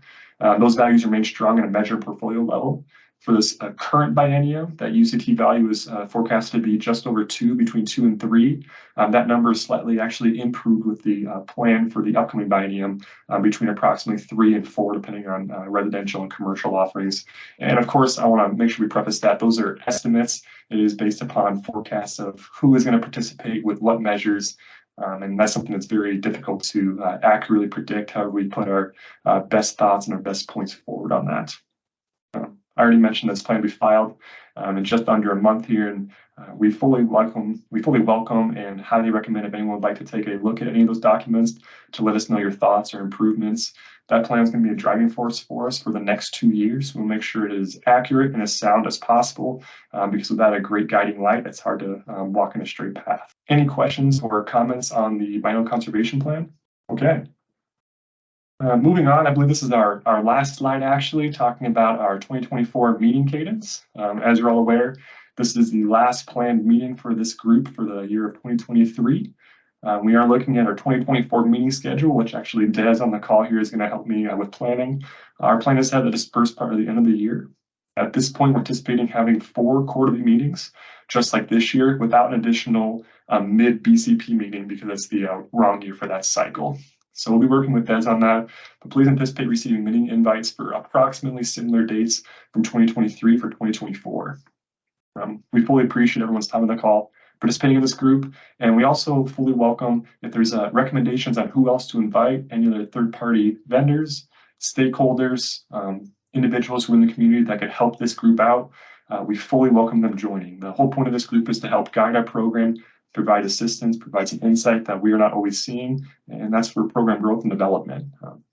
Those values remain strong at a measured portfolio level. For this current biennium, that UCT value is forecasted to be just over 2, between 2 and 3. That number is slightly actually improved with the plan for the upcoming biennium, between approximately 3 and 4, depending on residential and commercial offerings. And of course, I want to make sure we preface that those are estimates. It is based upon forecasts of who is going to participate with what measures. And that's something that's very difficult to accurately predict. However, we put our best thoughts and our best points forward on that. I already mentioned this plan we filed in just under a month here, and we fully welcome and highly recommend if anyone would like to take a look at any of those documents to let us know your thoughts or improvements. That plan is going to be a driving force for us for the next 2 years. We'll make sure it is accurate and as sound as possible, because without a great guiding light, it's hard to walk in a straight path. Any questions or comments on the biennial conservation plan? Okay. Moving on, I believe this is our last slide, actually, talking about our 2024 meeting cadence. As you're all aware, this is the last planned meeting for this group for the year of 2023. We are looking at our 2024 meeting schedule, which actually Des on the call here is going to help me with planning. Our plan is to have the dispersed part at the end of the year. At this point, we're anticipating having 4 quarterly meetings, just like this year, without an additional mid-BCP meeting, because it's the wrong year for that cycle. So we'll be working with Des on that, but please anticipate receiving meeting invites for approximately similar dates from 2023 for 2024. We fully appreciate everyone's time on the call, participating in this group, and we also fully welcome if there's recommendations on who else to invite, any other third-party vendors, stakeholders, individuals who are in the community that could help this group out. We fully welcome them joining. The whole point of this group is to help guide our program, provide assistance, provide some insight that we are not always seeing, and that's for program growth and development.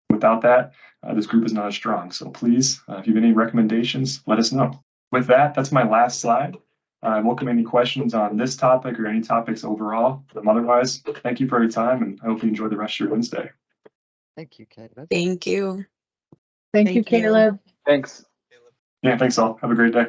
Without that, this group is not as strong. So please, if you have any recommendations, let us know. With that, that's my last slide. I welcome any questions on this topic or any topics overall. Otherwise, thank you for your time, and I hope you enjoy the rest of your Wednesday.
Thank you, Caleb.
Thank you.
Thank you, Caleb.
Thanks.
Yeah, thanks all. Have a great day.